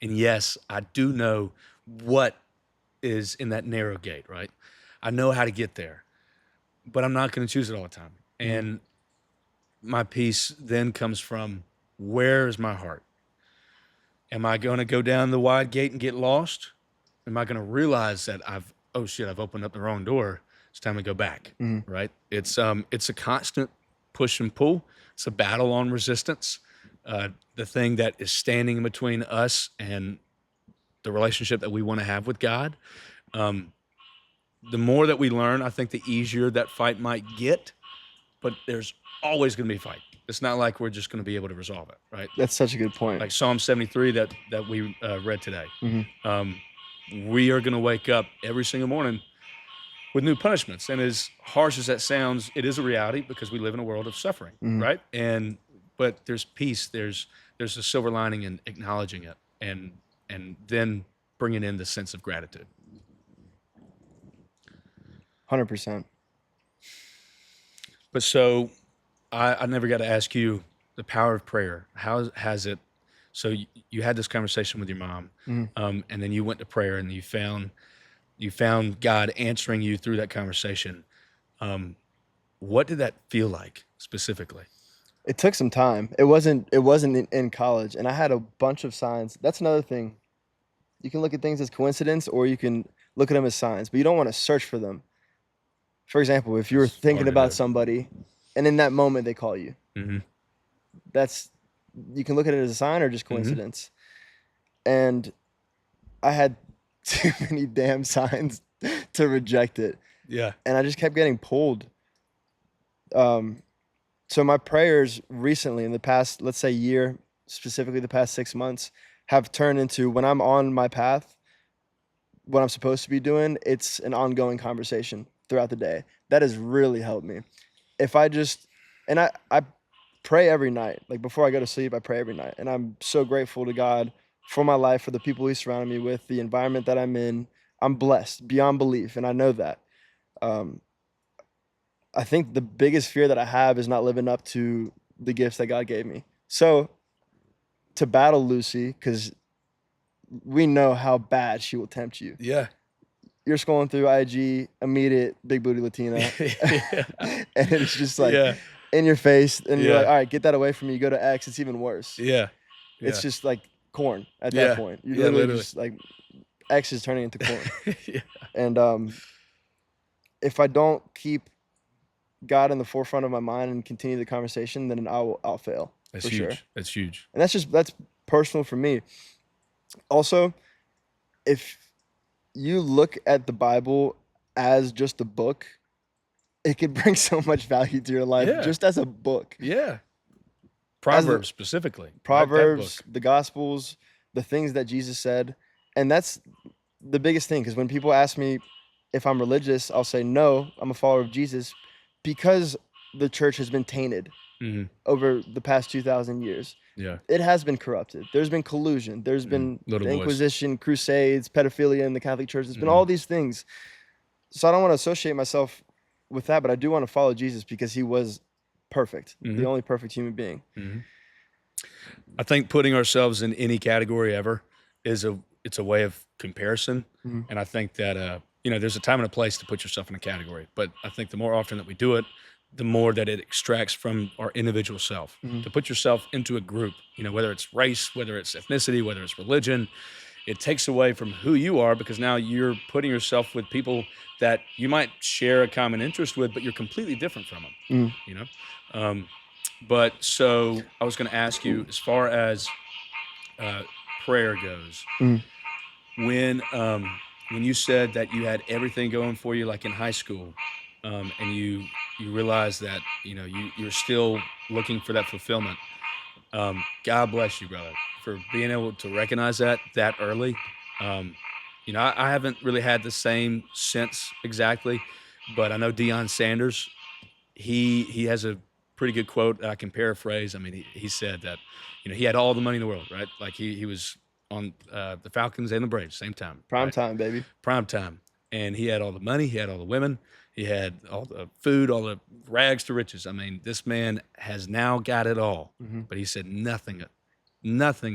And yes, I do know what is in that narrow gate, right? I know how to get there, but I'm not going to choose it all the time. And my peace then comes from, where is my heart? Am I going to go down the wide gate and get lost? Am I going to realize that I've opened up the wrong door? It's time to go back, right? It's a constant push and pull. It's a battle on resistance. The thing that is standing in between us and the relationship that we want to have with God. The more that we learn, I think the easier that fight might get, but there's always going to be a fight. It's not like we're just going to be able to resolve it, right? That's such a good point. Like Psalm 73 that we read today. We are going to wake up every single morning with new punishments. And as harsh as that sounds, it is a reality because we live in a world of suffering, right? But there's peace. There's a silver lining in acknowledging it and then bringing in the sense of gratitude. 100%. But so I never got to ask you the power of prayer. How has it? So you had this conversation with your mom, and then you went to prayer, and you found God answering you through that conversation. What did that feel like specifically? It took some time. It wasn't in college, and I had a bunch of signs. That's another thing. You can look at things as coincidence, or you can look at them as signs, but you don't want to search for them. For example, if you were thinking about somebody, and in that moment they call you, you can look at it as a sign or just coincidence. And I had too many damn signs to reject it. Yeah. And I just kept getting pulled. So my prayers recently, in the past, let's say year, specifically the past 6 months, have turned into, when I'm on my path, what I'm supposed to be doing, it's an ongoing conversation throughout the day. That has really helped me. If I just, and I pray every night. Like before I go to sleep, I pray every night. And I'm so grateful to God for my life, for the people He surrounded me with, the environment that I'm in. I'm blessed beyond belief, and I know that. I think the biggest fear that I have is not living up to the gifts that God gave me. So to battle Lucy, because we know how bad she will tempt you. Yeah. You're scrolling through IG, immediate big booty Latina, and it's just like in your face, and you're like, all right, get that away from me. You go to X, it's even worse. Yeah. It's just like corn at that point. You literally just like, X is turning into corn. And if I don't keep God in the forefront of my mind and continue the conversation, then I'll fail. That's for huge. Sure. That's huge. And that's personal for me. Also, if you look at the Bible as just a book, it could bring so much value to your life just as a book. Yeah. Proverbs specifically. Proverbs, the Gospels, the things that Jesus said. And that's the biggest thing, because when people ask me if I'm religious, I'll say, no, I'm a follower of Jesus, because the church has been tainted over the past 2,000 years. Yeah. It has been corrupted. There's been collusion. There's been the Inquisition, crusades, pedophilia in the Catholic Church. There's been all these things. So I don't want to associate myself with that, but I do want to follow Jesus because He was perfect, the only perfect human being. I think putting ourselves in any category ever is it's a way of comparison. Mhm. And I think that, there's a time and a place to put yourself in a category. But I think the more often that we do it, the more that it extracts from our individual self. Mhm. To put yourself into a group, whether it's race, whether it's ethnicity, whether it's religion, it takes away from who you are, because now you're putting yourself with people that you might share a common interest with, but you're completely different from them, Mhm. you know? Um, but so I was going to ask you, as far as uh, prayer goes, Mhm. when you said that you had everything going for you, like in high school, and you realized that you're still looking for that fulfillment. God bless you, brother, for being able to recognize that early. Um, I haven't really had the same sense exactly, but I know Deion Sanders. He has a pretty good quote that I can paraphrase. I mean, he said that he had all the money in the world, right? Like he was on the Falcons and the Braves same time, Prime right? time, baby. Prime time, and he had all the money, he had all the women, he had all the food, all the rags to riches. I mean, this man has now got it all. Mhm. But he said nothing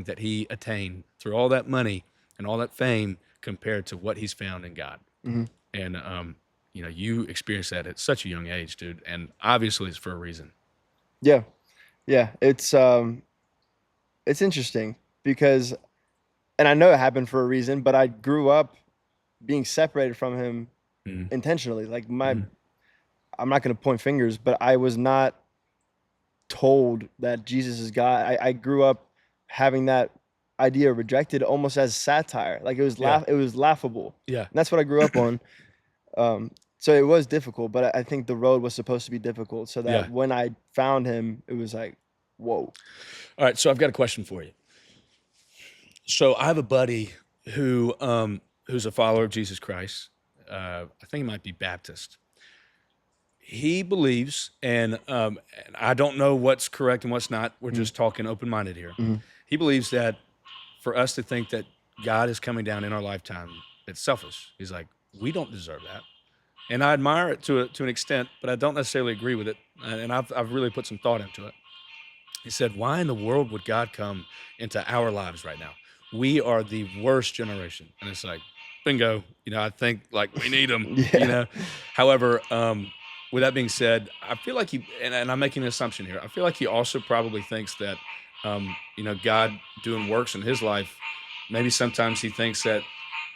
that he attained through all that money and all that fame compared to what he's found in God. Mhm. And you experienced that at such a young age, dude, and obviously it's for a reason. Yeah. Yeah. It's interesting because, and I know it happened for a reason, but I grew up being separated from him Mhm. intentionally. Like Mhm. I'm not going to point fingers, but I was not told that Jesus is God. I grew up having that idea rejected almost as satire. Like Yeah. it was laughable. Yeah. And that's what I grew up on. So it was difficult, but I think the road was supposed to be difficult so that Yeah. when I found him, it was like, whoa. All right, so I've got a question for you. So I have a buddy who's a follower of Jesus Christ. I think he might be Baptist. He believes, and I don't know what's correct and what's not. We're just talking open-minded here. Mhm. He believes that for us to think that God is coming down in our lifetime, it's selfish. He's like, we don't deserve that, and I admire it to an extent, but I don't necessarily agree with it. And I've really put some thought into it. He said, why in the world would God come into our lives right now? We are the worst generation. And it's like, bingo, I think like we need him, Yeah. However, with that being said, I feel like and I'm making an assumption here. I feel like he also probably thinks that, God doing works in his life, maybe sometimes he thinks that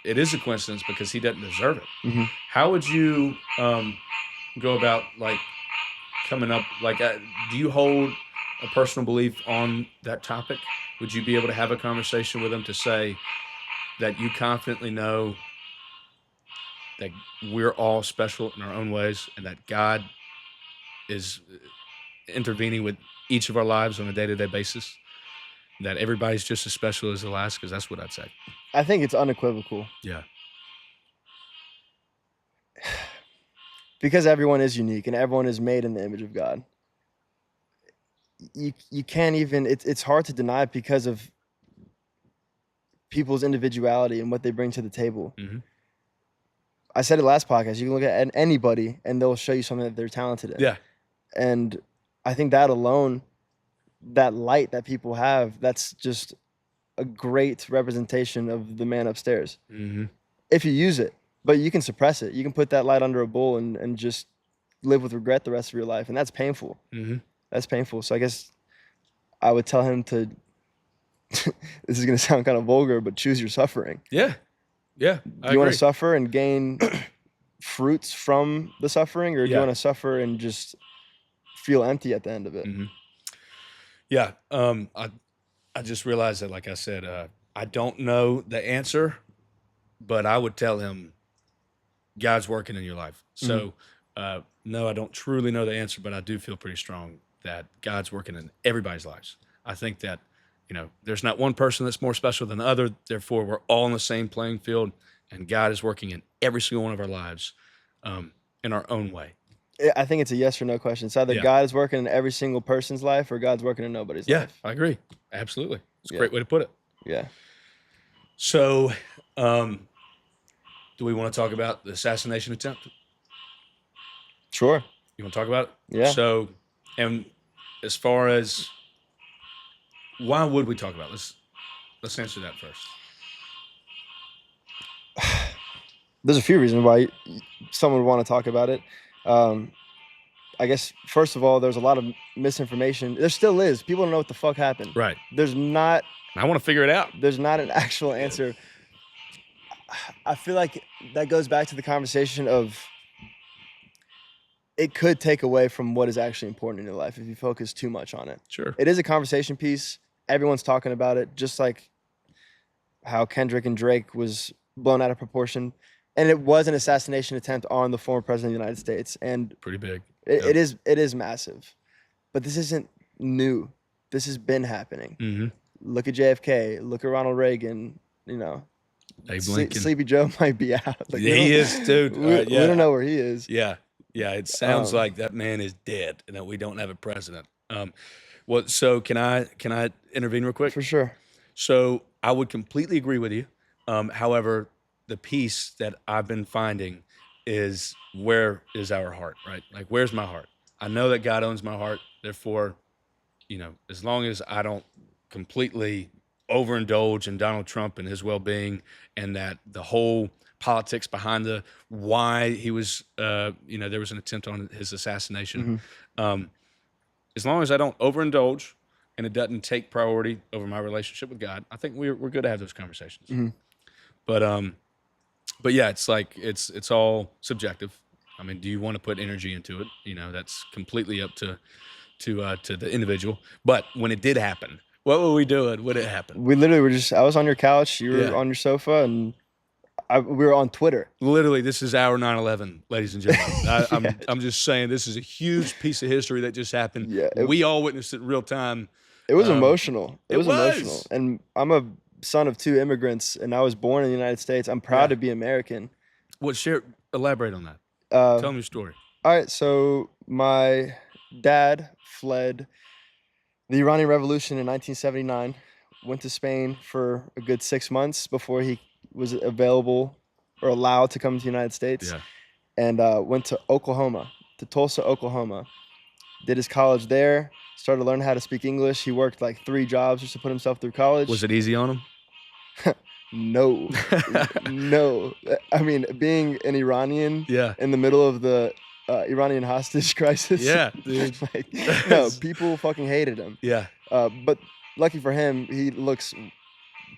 it is a coincidence because he doesn't deserve it. Mhm. How would you go about like coming up do you hold a personal belief on that topic? Would you be able to have a conversation with them to say that you confidently know that we're all special in our own ways and that God is intervening with each of our lives on a day-to-day basis, that everybody's just as special as the last? Because that's what I'd say. I think it's unequivocal Yeah. because everyone is unique and everyone is made in the image of God. You can't even, it's hard to deny it because of people's individuality and what they bring to the table. Mhm. I said it last podcast. You can look at anybody and they'll show you something that they're talented in. Yeah. And I think that alone, that light that people have, that's just a great representation of the man upstairs. Mm-hmm. If you use it, but you can suppress it. You can put that light under a bowl and just live with regret the rest of your life. And that's painful. Mm-hmm. That's painful. So I guess I would tell him to, this is going to sound kind of vulgar, but choose your suffering. Yeah. Yeah. Do you want to suffer and gain fruits from the suffering, or do you Yeah. want to suffer and just feel empty at the end of it? Mm-hmm. Yeah. I just realized that, like I said, I don't know the answer, but I would tell him God's working in your life. So, no, I don't truly know the answer, but I do feel pretty strong that God's working in everybody's lives. I think that, there's not one person that's more special than the other. Therefore, we're all on the same playing field, and God is working in every single one of our lives in our own way. I think it's a yes or no question. It's either God is working in every single person's life or God's working in nobody's life. Yeah, I agree. Absolutely. It's a great way to put it. Yeah. So, do we want to talk about the assassination attempt? Sure. You want to talk about it? Yeah. So, and as far as why would we talk about it? Let's answer that first. There's a few reasons why someone would want to talk about it. Um, I guess first of all, there's a lot of misinformation. There still is. People don't know what the fuck happened. Right. There's not. I want to figure it out. There's not an actual answer. I feel like that goes back to the conversation of it could take away from what is actually important in your life if you focus too much on it. Sure. It is a conversation piece. Everyone's talking about it, just like how Kendrick and Drake was blown out of proportion. And it was an assassination attempt on the former president of the United States. And Pretty big. it is massive. But this isn't new. This has been happening. Mm-hmm. Look at JFK. Look at Ronald Reagan. You know, Abe Lincoln. Sleepy Joe might be out. Like, Yeah, he is, dude. We don't know where he is. Yeah. Yeah. It sounds like that man is dead and that we don't have a president. Well, so can I intervene real quick? For sure. So I would completely agree with you. However, the piece that I've been finding is, where is our heart, right? Like, where's my heart? I know that God owns my heart. Therefore, as long as I don't completely overindulge in Donald Trump and his well-being, and that the whole politics behind why he was, there was an attempt on his assassination. Mm-hmm. As long as I don't overindulge and it doesn't take priority over my relationship with God, I think we're good to have those conversations. Mm-hmm. But yeah, it's like it's all subjective. I mean, do you want to put energy into it? That's completely up to the individual. But when it did happen, what were we doing when it happened? We literally were I was on your couch, you were on your sofa, and we were on Twitter. Literally, this is our 9/11, ladies and gentlemen. I'm just saying, this is a huge piece of history that just happened. Yeah, we all witnessed it in real time. It was emotional. It was emotional. And I'm a son of two immigrants, and I was born in the United States. I'm proud to be American. Elaborate on that. Tell me your story. All right, so my dad fled the Iranian Revolution in 1979, went to Spain for a good 6 months before he was available or allowed to come to the United States, and went to Tulsa, Oklahoma, did his college there, started learning how to speak English. He worked like 3 jobs just to put himself through college. Was it easy on him? No. No. I mean, being an Iranian in the middle of the Iranian hostage crisis. Yeah, dude. No, people fucking hated him. Yeah. But lucky for him, he looks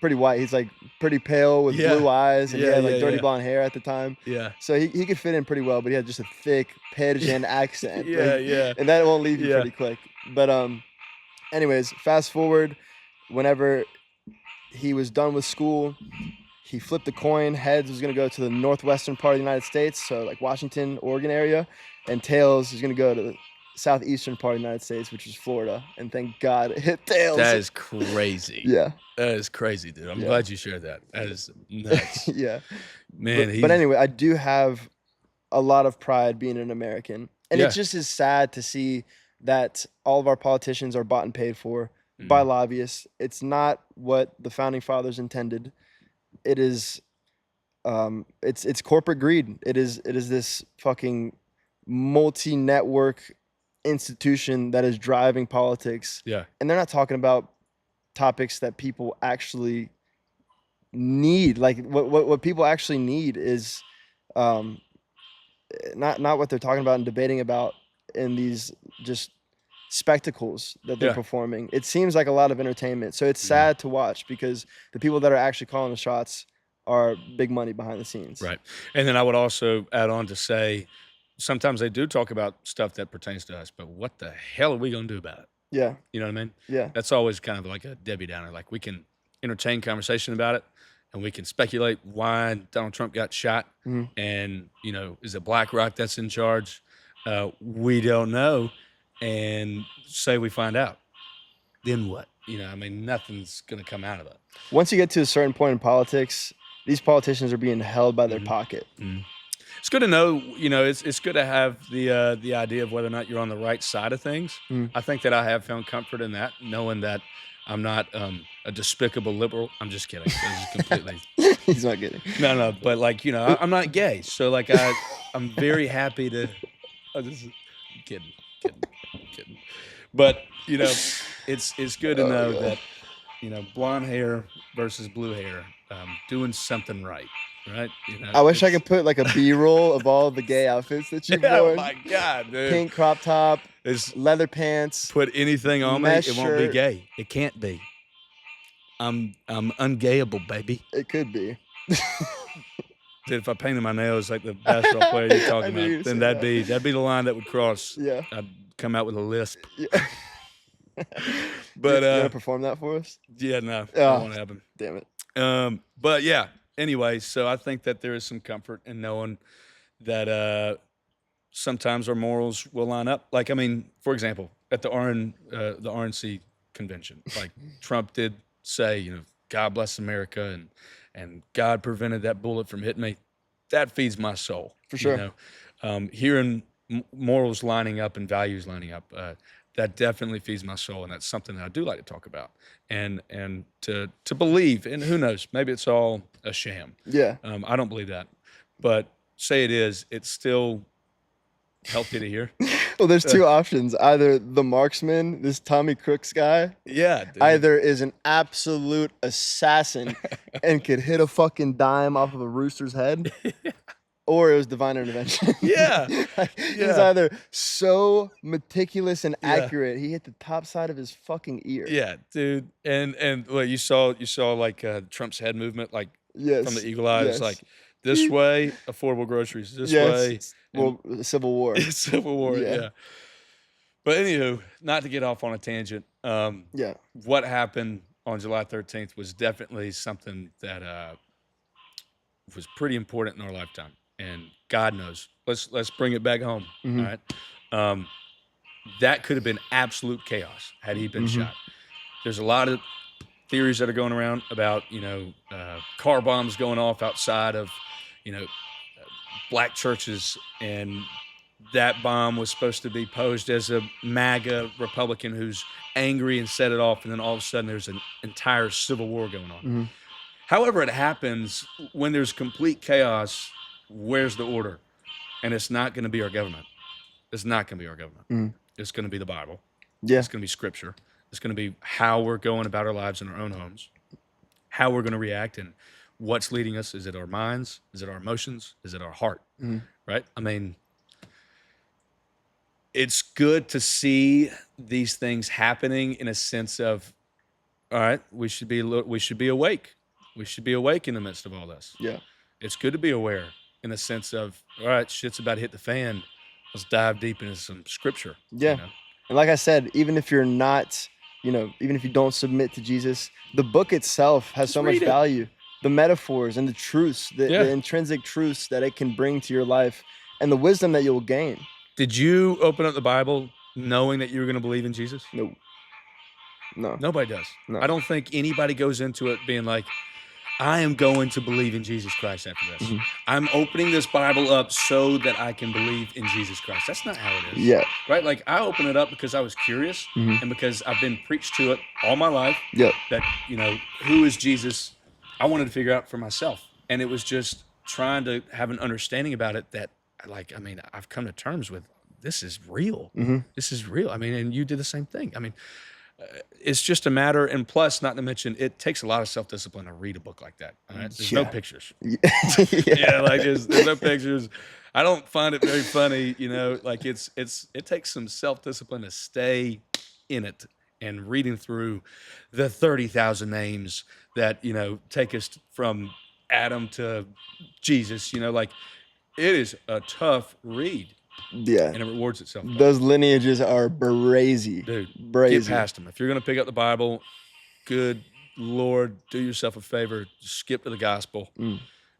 pretty white. He's like pretty pale with blue eyes, and he had like dirty blonde hair at the time. Yeah. So he could fit in pretty well, but he had just a thick Persian accent. Yeah. And that won't leave you pretty quick. But anyways, fast forward, whenever he was done with school, he flipped a coin. Heads was going to go to the northwestern part of the United States, so like Washington, Oregon area, and tails was going to go to the southeastern part of the United States, which is Florida. And thank God it hit tails. That is crazy. Yeah. That is crazy, dude. I'm glad you shared that. That is nuts. Yeah. Man, but anyway, I do have a lot of pride being an American. And it just is sad to see that all of our politicians are bought and paid for by lobbyists. It's not what the founding fathers intended. It is it's corporate greed. It is this fucking multi-network institution that is driving politics. Yeah. And they're not talking about topics that people actually need. Like what people actually need is not what they're talking about and debating about in these just spectacles that they're performing. It seems like a lot of entertainment. So it's sad to watch because the people that are actually calling the shots are big money behind the scenes. Right. And then I would also add on to say, sometimes they do talk about stuff that pertains to us, but what the hell are we going to do about it? Yeah. You know what I mean? Yeah. That's always kind of like a Debbie Downer. Like, we can entertain conversation about it, and we can speculate why Donald Trump got shot. And, is it BlackRock that's in charge? We don't know. And say we find out, then what? Nothing's going to come out of it. Once you get to a certain point in politics, these politicians are being held by their pocket. It's good to know, it's good to have the idea of whether or not you're on the right side of things. I think that I have found comfort in that, knowing that I'm not a despicable liberal. I'm just kidding. This is completely. He's not kidding. No, but I'm not gay, so I'm very happy to. This is kidding. But it's good to know that blonde hair, versus blue hair, doing something right, right? You know, I wish I it's- could put like a B-roll of all the gay outfits that you've Oh worn. my God, dude! Pink crop top, It's leather pants, put anything on me, mesh it won't be shirt. gay. It can't be. I'm ungayable, baby. It could be. Dude, if I painted my nails like the basketball player you're I talking knew you about, would then say that'd be the line that would cross. Yeah. I'd come out with a lisp. Yeah. But you gonna perform that for us? yeah, no, Oh, that won't happen. damn it. But yeah, anyway, so I think that there is some comfort in knowing that sometimes our morals will line up. Like, I mean, for example, at the RNC convention, like Trump did say, you know, God bless America, and God prevented that bullet from hitting me. That feeds my soul. For sure. You know? Hearing morals lining up and values lining up, that definitely feeds my soul, and that's something that I do like to talk about, and to believe. And who knows, maybe it's all a sham. Yeah. I don't believe that, but say it is, it's still healthy to hear. Well, there's two options. Either the marksman, this Tommy Crooks guy, Yeah, dude. either is an absolute assassin and could hit a fucking dime off of a rooster's head, or it was divine intervention. Yeah. Like, he's Yeah. either so meticulous and Yeah. accurate, he hit the top side of his fucking ear. Yeah, dude. And well, you saw like Trump's head movement, like Yes. from the eagle eye. It's Yes. like this way, affordable groceries. This Yes. way, Well, Civil War. Civil War. Yeah. Yeah. But anywho, not to get off on a tangent. Yeah. What happened on July 13th was definitely something that was pretty important in our lifetime, and God knows. Let's bring it back home. Mhm. All right. That could have been absolute chaos had he been shot. There's a lot of theories that are going around about, you know, car bombs going off outside of, you know, black churches, and that bomb was supposed to be posed as a MAGA Republican who's angry and set it off, and then all of a sudden there's an entire civil war going on. Mhm. However it happens, when there's complete chaos, where's the order? And it's not going to be our government. It's not going to be our government. Mhm. It's going to be the Bible. Yeah. It's going to be Scripture. It's going to be how we're going about our lives in our own homes, how we're going to react, and what's leading us. Is it our minds? Is it our emotions? Is it our heart? Mhm. Right? I mean, it's good to see these things happening in a sense of, all right, we should be awake. We should be awake in the midst of all this. Yeah. It's good to be aware in the sense of, all right, shit's about to hit the fan. Let's dive deep into some scripture. Yeah. You know? And like I said, even if you're not, even if you don't submit to Jesus, the book itself has Just so much read it. value. The metaphors and the truths, Yeah. the intrinsic truths that it can bring to your life, and the wisdom that you'll gain. Did you open up the Bible knowing that you were going to believe in Jesus? No. No. Nobody does. No. I don't think anybody goes into it being like, I am going to believe in Jesus Christ after this. Mhm. I'm opening this Bible up so that I can believe in Jesus Christ. That's not how it is. Yeah. Right? Like, I opened it up because I was curious Mhm. and because I've been preached to it all my life Yep. that, who is Jesus? I wanted to figure out for myself. And it was just trying to have an understanding about it that, like, I mean, I've come to terms with this is real. Mhm. This is real. I mean, and you did the same thing. I mean, it's just a matter, and plus, not to mention, it takes a lot of self-discipline to read a book like that. All right? There's no Yeah. pictures. Yeah. Yeah, like there's no pictures. I don't find it very funny, like it takes some self-discipline to stay in it and reading through the 30,000 names that, take us from Adam to Jesus, like it is a tough read Yeah. and it rewards itself. Those lineages are brazy. Dude, Brazy. get past them. If you're going to pick up the Bible, good Lord, do yourself a favor, skip to the gospel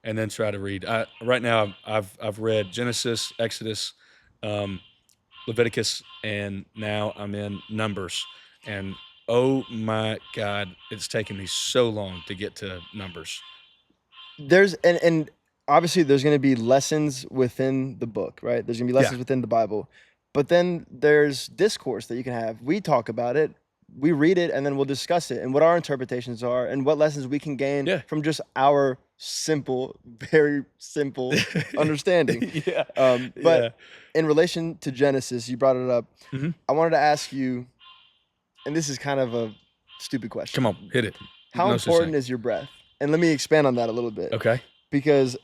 and then try to read. Right now I've read Genesis, Exodus, Leviticus, and now I'm in Numbers. And oh my God, it's taken me so long to get to Numbers. There's and obviously there's going to be lessons within the book, right? There's going to be lessons Yeah. within the Bible. But then there's discourse that you can have. We talk about it, we read it, and then we'll discuss it and what our interpretations are and what lessons we can gain Yeah. from just our simple, very simple understanding. Yeah. But Yeah. in relation to Genesis, you brought it up. Mhm. I wanted to ask you, and this is kind of a stupid question. Come on, hit it. How No such important thing. is your breath? And let me expand on that a little bit. Okay. Because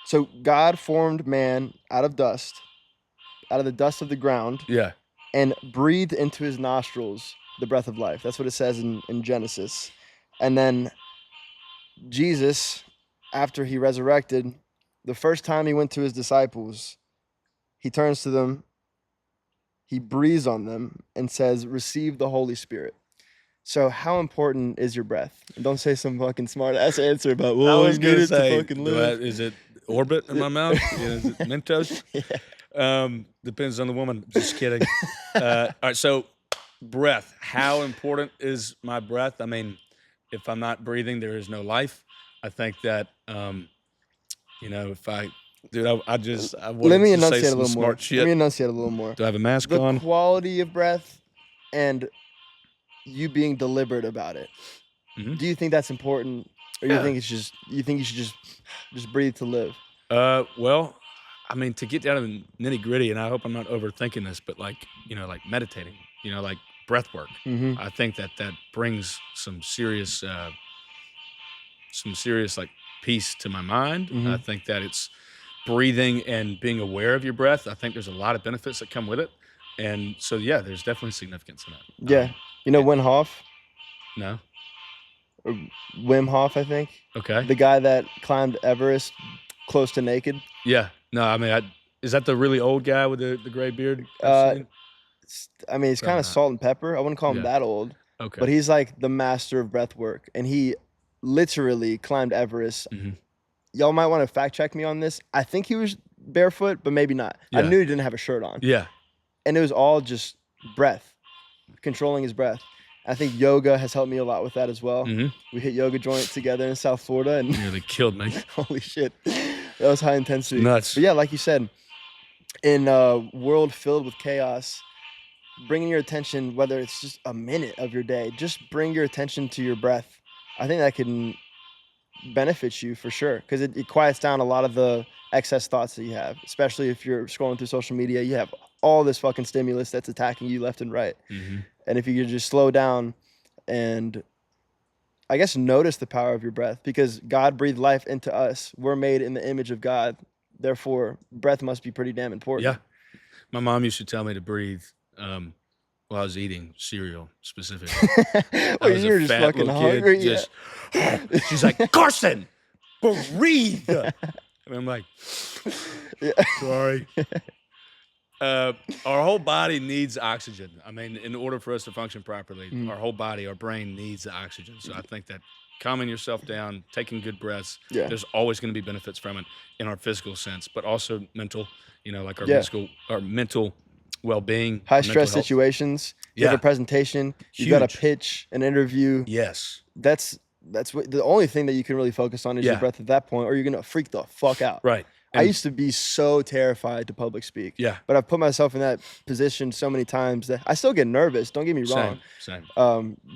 so God formed man out of dust, out of the dust of the ground, Yeah. and breathed into his nostrils the breath of life. That's what it says in Genesis. And then Jesus, after he resurrected, the first time he went to his disciples, he turns to them, he breathes on them, and says, "Receive the Holy Spirit." So, how important is your breath? And don't say some fucking smart ass answer about, I well, was you need gonna it to say, fucking live. is it orbit in my mouth? Is it Mentos? Depends on the woman. Just kidding. All right, so breath. How important is my breath? I mean, if I'm not breathing, there is no life. I think that, if I, dude, I Let wanted me to say enunciate a some little more. smart Let shit. me enunciate a little more. Do I have a mask The on? quality of breath and you being deliberate about it. Mhm. Do you think that's important, or Yeah. you think you should just breathe to live? Well, I mean, to get down to the nitty gritty, and I hope I'm not overthinking this, but like meditating, like breath work. Mm-hmm. I think that brings some serious like peace to my mind. Mm-hmm. I think that it's breathing and being aware of your breath. I think there's a lot of benefits that come with it, and so yeah, there's definitely significance in that. Yeah, you know it- Wim Hof, No, or Wim Hof, I think, okay, the guy that climbed Everest close to naked. yeah, no. I mean, is that the really old guy with the gray beard I've Uh, seen? I mean, he's kind Probably of not. salt and pepper. I wouldn't call him Yeah. that old, but Okay. he's like the master of breath work, and he literally climbed Everest. Hmm. Y'all might want to fact check me on this. I think he was barefoot, but maybe not. I Yeah. knew he didn't have a shirt on. Yeah. And it was all just breath, controlling his breath. I think yoga has helped me a lot with that as well. Hmm. We hit yoga joint together in South Florida, and Nearly killed me. holy shit, that was high intensity. Nuts. But yeah, like you said, in a world filled with chaos, bringing your attention, whether it's just a minute of your day, just bring your attention to your breath. I think that can benefit you for sure, because it quiets down a lot of the excess thoughts that you have, especially if you're scrolling through social media. You have all this fucking stimulus that's attacking you left and right. Hmm. And if you could just slow down and I guess notice the power of your breath, because God breathed life into us. We're made in the image of God. Therefore, breath must be pretty damn important. Yeah. My mom used to tell me to breathe while I was eating cereal specifically. I Well, was you were a just fat fucking little hungry. kid. Just, she's like, Carson, breathe. And I'm like, Yeah. sorry. Our whole body needs oxygen. I mean, in order for us to function properly, our whole body, our brain needs the oxygen. So I think that calming yourself down, taking good breaths, Yeah. there's always going to be benefits from it in our physical sense, but also mental, like Yeah. our mental well-being, High our mental stress health. situations. You have Yeah. a presentation. You got to Huge. pitch an interview. Yes. That's what the only thing that you can really focus on is your Yeah. breath at that point, or you're gonna freak the fuck out. Right. I And- used to be so terrified to public speak. Yeah. But I've put myself in that position so many times that I still get nervous. Don't get me wrong. Same.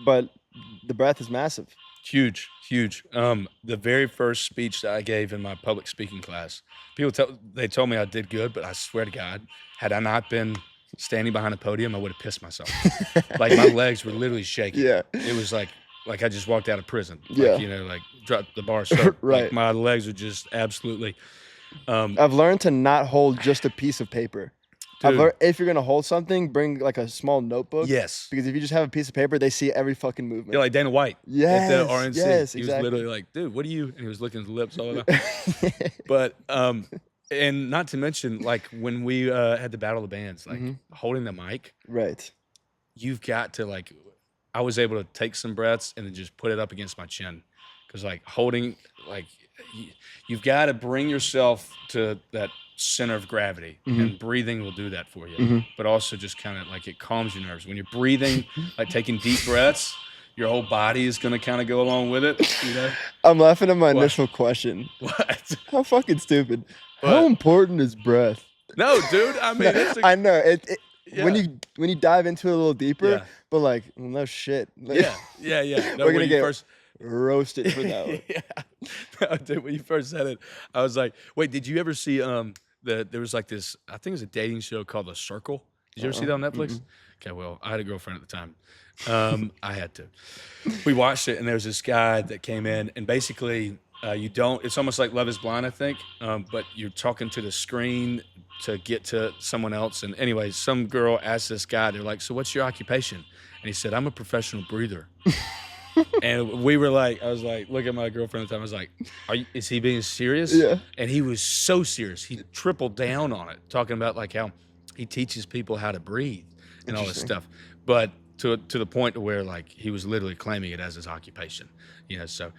But the breath is massive. Huge. The very first speech that I gave in my public speaking class, they told me I did good, but I swear to God, had I not been standing behind a podium, I would have pissed myself. Like my legs were literally shaking. Yeah. It was like I just walked out of prison. Yeah. Like dropped the bar soap. Right. Like my legs are just absolutely. I've learned to not hold just a piece of paper. I've Dude. learned if you're gonna hold something, bring like a small notebook. Yes. Because if you just have a piece of paper, they see every fucking movement. Yeah, like Dana White at the Yes, RNC. yes, He was exactly. literally like, dude, what are you? And he was licking his lips all the time. But and not to mention, like when we had the Battle of the Bands, like holding the mic, Right. you've got to I was able to take some breaths and then just put it up against my chin, because holding, you've got to bring yourself to that center of gravity, and breathing will do that for you. But also just kind of it calms your nerves when you're breathing, taking deep breaths. Your whole body is gonna kind of go along with it. I'm laughing at my initial question. What? How fucking stupid. What? How important is breath? No, dude. I mean, it's I know it when Yeah. you dive into it a little deeper, Yeah. but well, no shit. Yeah. No, We're when gonna you get first, roasted for that one. yeah. No, dude, when you first said it, I was like, wait, did you ever see there was this, I think it was a dating show called The Circle. Did you ever see that on Netflix? Okay, well, I had a girlfriend at the time. I had to. We watched it, and there was this guy that came in, and basically, it's almost like Love is Blind, I think, but you're talking to the screen to get to someone else. And anyway, some girl asked this guy, they're like, so what's your occupation? And he said, I'm a professional breather. And we were like, I was like, look at my girlfriend at the time. I was like, is he being serious? Yeah. And he was so serious. He tripled down on it, talking about like how he teaches people how to breathe and all this stuff. But to the point to where like he was literally claiming it as his occupation. So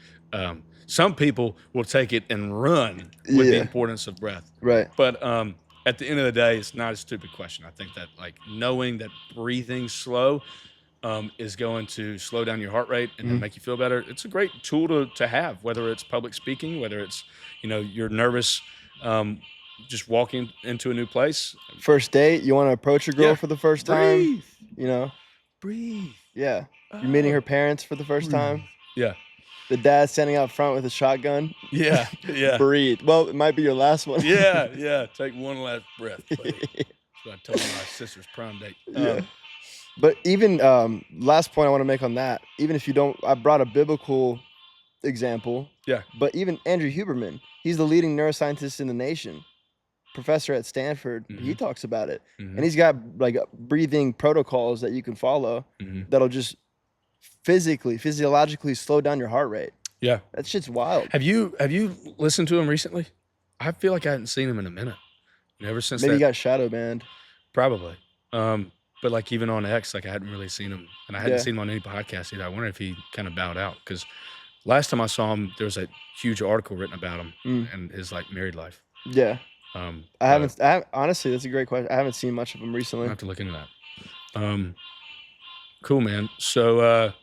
some people will take it and run with the importance of breath. Right. But at the end of the day, it's not a stupid question. I think that like knowing that breathing slow is going to slow down your heart rate and then make you feel better. It's a great tool to have, whether it's public speaking, whether it's, you're nervous just walking into a new place. First date, you want to approach your girl for the first time. Breathe. Yeah. You're meeting her parents for the first time. Yeah. The dad's standing out front with a shotgun. Yeah. Breathe. Well, it might be your last one. Yeah. Take one last breath, buddy. That's what I told my sister's prom date. But even last point I want to make on that, even if you don't, I brought a biblical example. Yeah. But even Andrew Huberman, he's the leading neuroscientist in the nation, professor at Stanford. He talks about it. And he's got like breathing protocols that you can follow that'll just physiologically slow down your heart rate. Yeah. That shit's wild. Have you listened to him recently? I feel like I hadn't seen him in a minute. Ever since Maybe he got shadow banned. Probably. But like even on X, like I hadn't really seen him, and I hadn't seen him on any podcast either. I wonder if he kind of bowed out, because last time I saw him, there was a huge article written about him and his like married life. Yeah. Honestly, that's a great question. I haven't seen much of him recently. I have to look into that. Cool, man. So,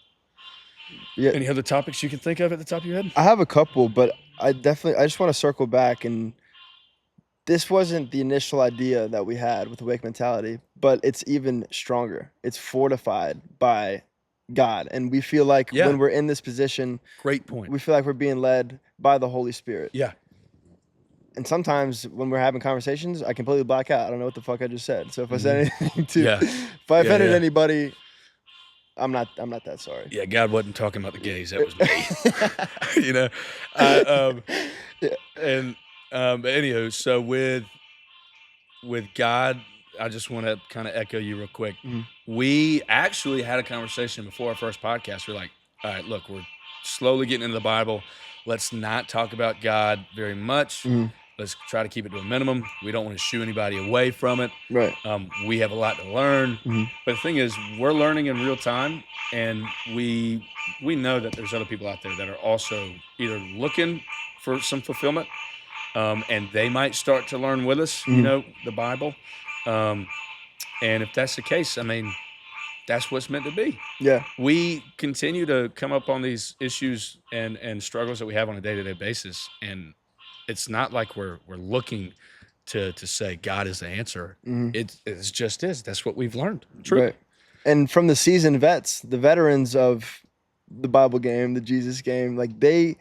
any other topics you can think of at the top of your head? I have a couple, but I just want to circle back, and this wasn't the initial idea that we had with Awake Mentality, but it's even stronger. It's fortified by God. And we feel like when we're in this position, great point. We feel like we're being led by the Holy Spirit. Yeah. And sometimes when we're having conversations, I completely black out. I don't know what the fuck I just said. So if I said anything if I offended anybody, I'm not that sorry. Yeah, God wasn't talking about the gays. That was me. But anywho, so with God, I just want to kind of echo you real quick. We actually had a conversation before our first podcast. We're like, all right, look, we're slowly getting into the Bible. Let's not talk about God very much. Let's try to keep it to a minimum. We don't want to shoo anybody away from it. Right. We have a lot to learn. But the thing is, we're learning in real time, and we know that there's other people out there that are also either looking for some fulfillment, and they might start to learn with us, the Bible. And if that's the case, I mean, that's what's meant to be. Yeah. We continue to come up on these issues and struggles that we have on a day-to-day basis, and it's not like we're looking to say God is the answer. It's just is. That's what we've learned. True. Right. And from the seasoned vets, the veterans of the Bible game, the Jesus game, like they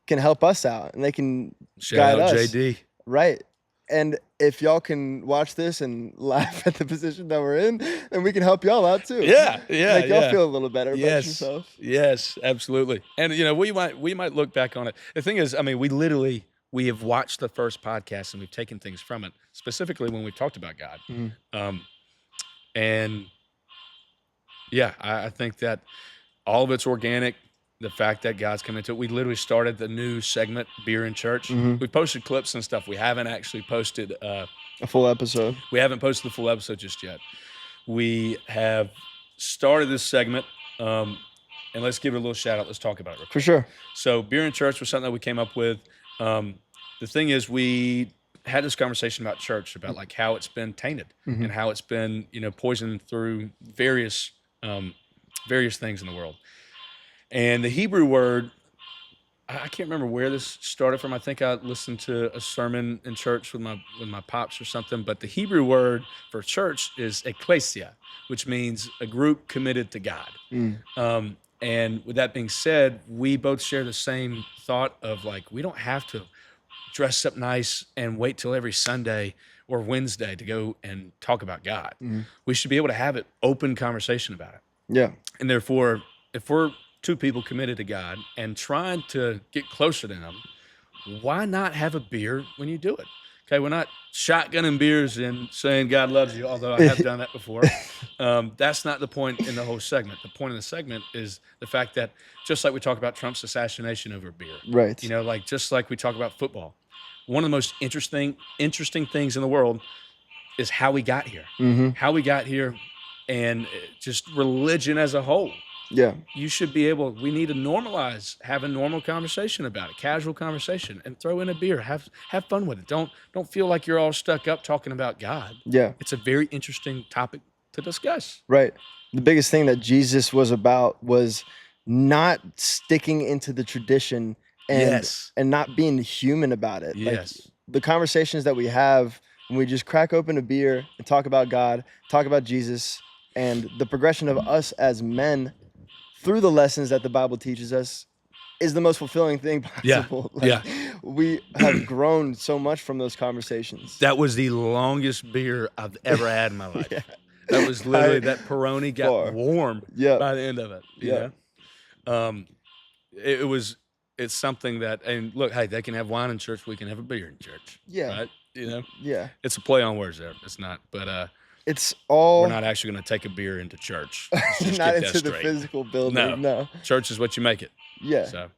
can help us out and they can guide us. JD. Right. And if y'all can watch this and laugh at the position that we're in, then we can help y'all out too. Yeah. Make y'all feel a little better about yourself. Yes, absolutely. And we might look back on it. The thing is, I mean, we have watched the first podcast and we've taken things from it, specifically when we talked about God. I think that all of it's organic. The fact that God's come into it. We literally started the new segment, Beer in Church. We posted clips and stuff. We haven't actually posted a full episode. We haven't posted the full episode just yet. We have started this segment, and let's give it a little shout out. Let's talk about it real quick. For sure. So Beer in Church was something that we came up with. The thing is, we had this conversation about church, about like how it's been tainted and how it's been, poisoned through various things in the world. And the Hebrew word, I can't remember where this started from. I think I listened to a sermon in church with my pops or something. But the Hebrew word for church is ecclesia, which means a group committed to God. And with that being said, we both share the same thought of like, we don't have to dress up nice and wait till every Sunday. or Wednesday to go and talk about God. Mm-hmm. We should be able to have an open conversation about it. Yeah. And therefore, if we're two people committed to God and trying to get closer to Him, why not have a beer when you do it? Okay, we're not shotgunning beers and saying God loves you, although I have done that before. That's not the point in the whole segment. The point of the segment is the fact that just like we talk about Trump's assassination over beer, Right. you know, like just like we talk about football, one of the most interesting things in the world is how we got here. Mm-hmm. How we got here, and just religion as a whole. Yeah. You should be able, we need to normalize having normal conversation about it, casual conversation, and throw in a beer. Have fun with it. Don't feel like you're all stuck up talking about God. Yeah. It's a very interesting topic to discuss. Right. The biggest thing that Jesus was about was not sticking into the tradition and not being human about it. Yes. Like the conversations that we have when we just crack open a beer and talk about God, talk about Jesus, and the progression of us as men through the lessons that the Bible teaches us is the most fulfilling thing possible. We have grown so much from those conversations. That was the longest beer I've ever had in my life. That was literally, that Peroni got warm by the end of it. You know? It's something that, and look, hey, they can have wine in church, we can have a beer in church. Yeah. Right? You know? Yeah. It's a play on words there. It's not, but it's all, we're not actually going to take a beer into church. Not into the physical building. No. Church is what you make it. Yeah. So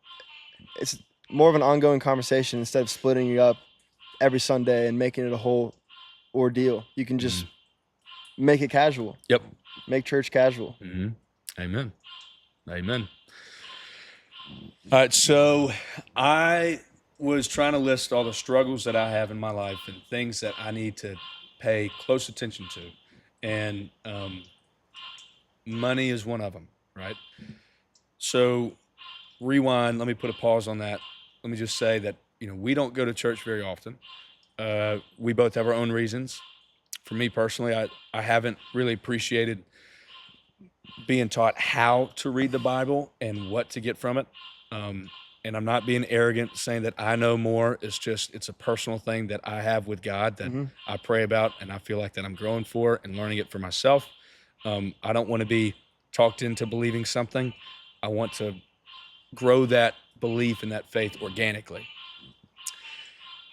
it's more of an ongoing conversation instead of splitting it up every Sunday and making it a whole ordeal. You can just make it casual. Yep. Make church casual. Mm-hmm. Amen. Amen. All right. So I was trying to list all the struggles that I have in my life and things that I need to pay close attention to. And money is one of them, right? So rewind, let me put a pause on that. Let me just say that, you know, we don't go to church very often. We both have our own reasons. For me personally, I haven't really appreciated being taught how to read the Bible and what to get from it. And I'm not being arrogant saying that I know more. It's a personal thing that I have with God that I pray about, and I feel like that I'm growing for and learning it for myself. I don't want to be talked into believing something. I want to grow that belief and that faith organically.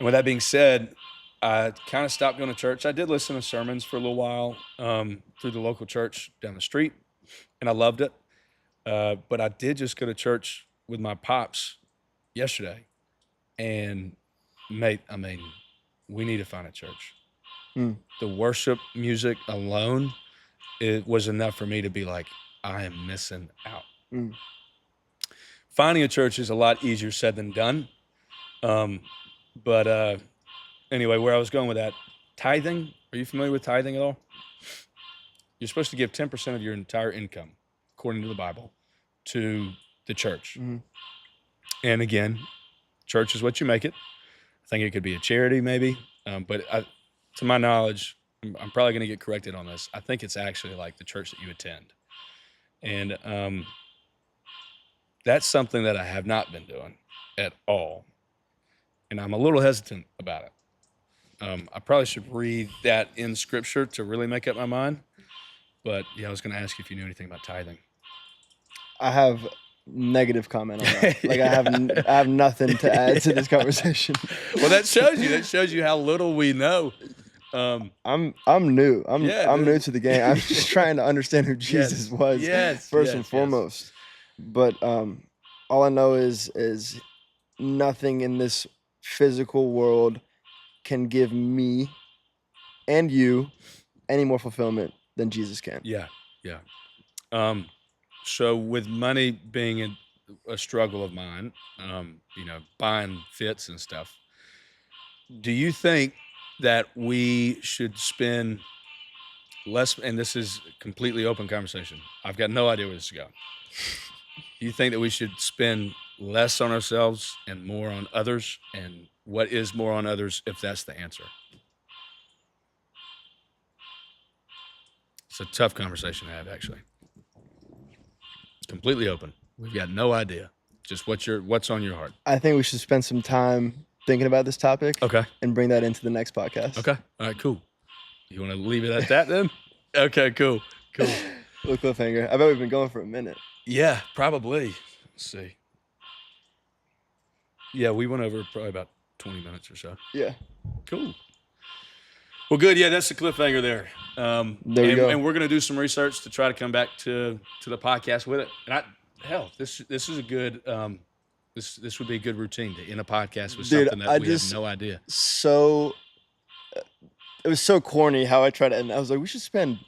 And with that being said, I kind of stopped going to church. I did listen to sermons for a little while through the local church down the street, and I loved it. But I did just go to church with my pops yesterday, and mate, I mean, we need to find a church. The worship music alone, it was enough for me to be like, I am missing out. Finding a church is a lot easier said than done. But anyway, where I was going with that, tithing, are you familiar with tithing at all? You're supposed to give 10% of your entire income, according to the Bible, to the church. And again, church is what you make it. I think it could be a charity maybe, but to my knowledge, I'm probably going to get corrected on this. I think it's actually like the church that you attend. And that's something that I have not been doing at all. And I'm a little hesitant about it. I probably should read that in Scripture to really make up my mind. But yeah, I was going to ask you if you knew anything about tithing. I have negative comment on that. Like I have nothing to add to this conversation. Well, that shows you how little we know. I'm new. I'm new to the game. I'm just trying to understand who Jesus was first and foremost. But all I know is nothing in this physical world can give me and you any more fulfillment than Jesus can. Yeah. So with money being a struggle of mine, buying fits and stuff, do you think that we should spend less, and this is a completely open conversation, I've got no idea where this is going. Do you think that we should spend less on ourselves and more on others? And what is more on others if that's the answer? It's a tough conversation to have, actually. Completely open. We've got no idea. Just what's on your heart. I think we should spend some time thinking about this topic. Okay. And bring that into the next podcast. Okay. All right, cool. You want to leave it at that then? Okay, cool. Cool. Little cliffhanger. I bet we've been going for a minute. Yeah, probably. Let's see. Yeah, we went over probably about 20 minutes or so. Yeah. Cool. Well, good. Yeah, that's the cliffhanger there. There we go. And we're going to do some research to try to come back to the podcast with it. And this is a good this would be a good routine to end a podcast with something that we have no idea. So it was so corny how I tried to end. I was like, we should spend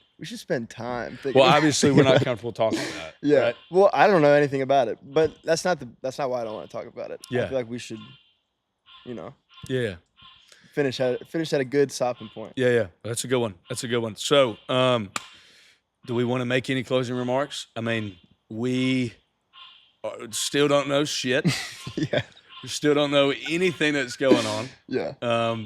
time. Well, obviously we're not comfortable talking about it. Yeah. Right? Well, I don't know anything about it, but that's not why I don't want to talk about it. Yeah. I feel like we should, Yeah. finish at a good stopping point. Yeah. That's a good one. So, do we want to make any closing remarks? I mean, we still don't know shit. Yeah. We still don't know anything that's going on. Yeah.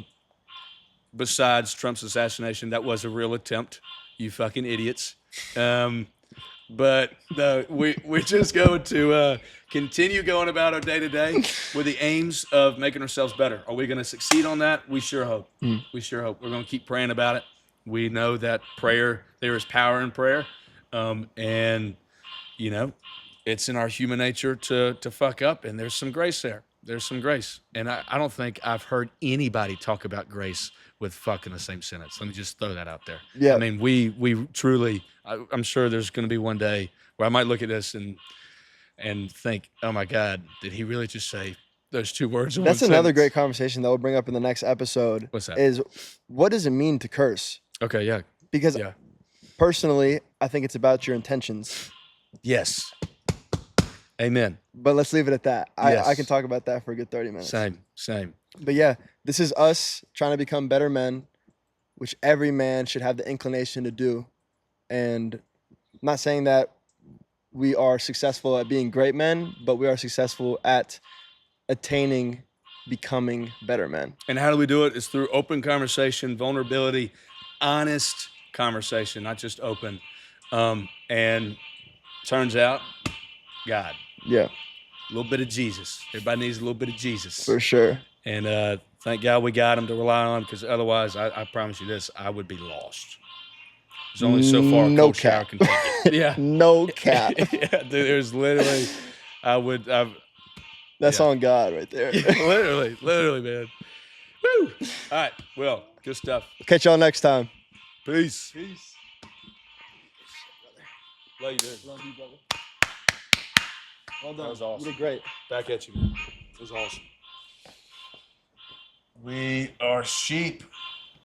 Besides Trump's assassination, that was a real attempt. You fucking idiots. But no, we're just going to continue going about our day-to-day with the aims of making ourselves better. Are we going to succeed on that? We sure hope. We sure hope. We're going to keep praying about it. We know that there is power in prayer. And, it's in our human nature to fuck up, and there's some grace there. There's some grace. And I don't think I've heard anybody talk about grace with fuck in the same sentence. Let me just throw that out there. Yeah. I mean, we truly, I'm sure there's going to be one day where I might look at this and think, oh my God, did he really just say those two words in one That's another sentence? great conversation that we'll bring up in the next episode. What's that? Is what does it mean to curse? Okay, yeah. Because personally, I think it's about your intentions. Yes. Amen. But let's leave it at that. Yes. I can talk about that for a good 30 minutes. Same. But yeah, this is us trying to become better men, which every man should have the inclination to do. And I'm not saying that we are successful at being great men, but we are successful at becoming better men. And how do we do it? It's through open conversation, vulnerability, honest conversation, not just open. And turns out, God. Yeah. A little bit of Jesus. Everybody needs a little bit of Jesus. For sure. And thank God we got him to rely on, because otherwise, I promise you this, I would be lost. There's only so far a cold shower can take it. Yeah. No cap. Yeah, dude, there's literally, That's on God right there. literally, man. Woo! All right, well, good stuff. Catch y'all next time. Peace. Love you, dude. Love you, brother. Well done. That was awesome. You did great. Back at you, man. It was awesome. We are sheep.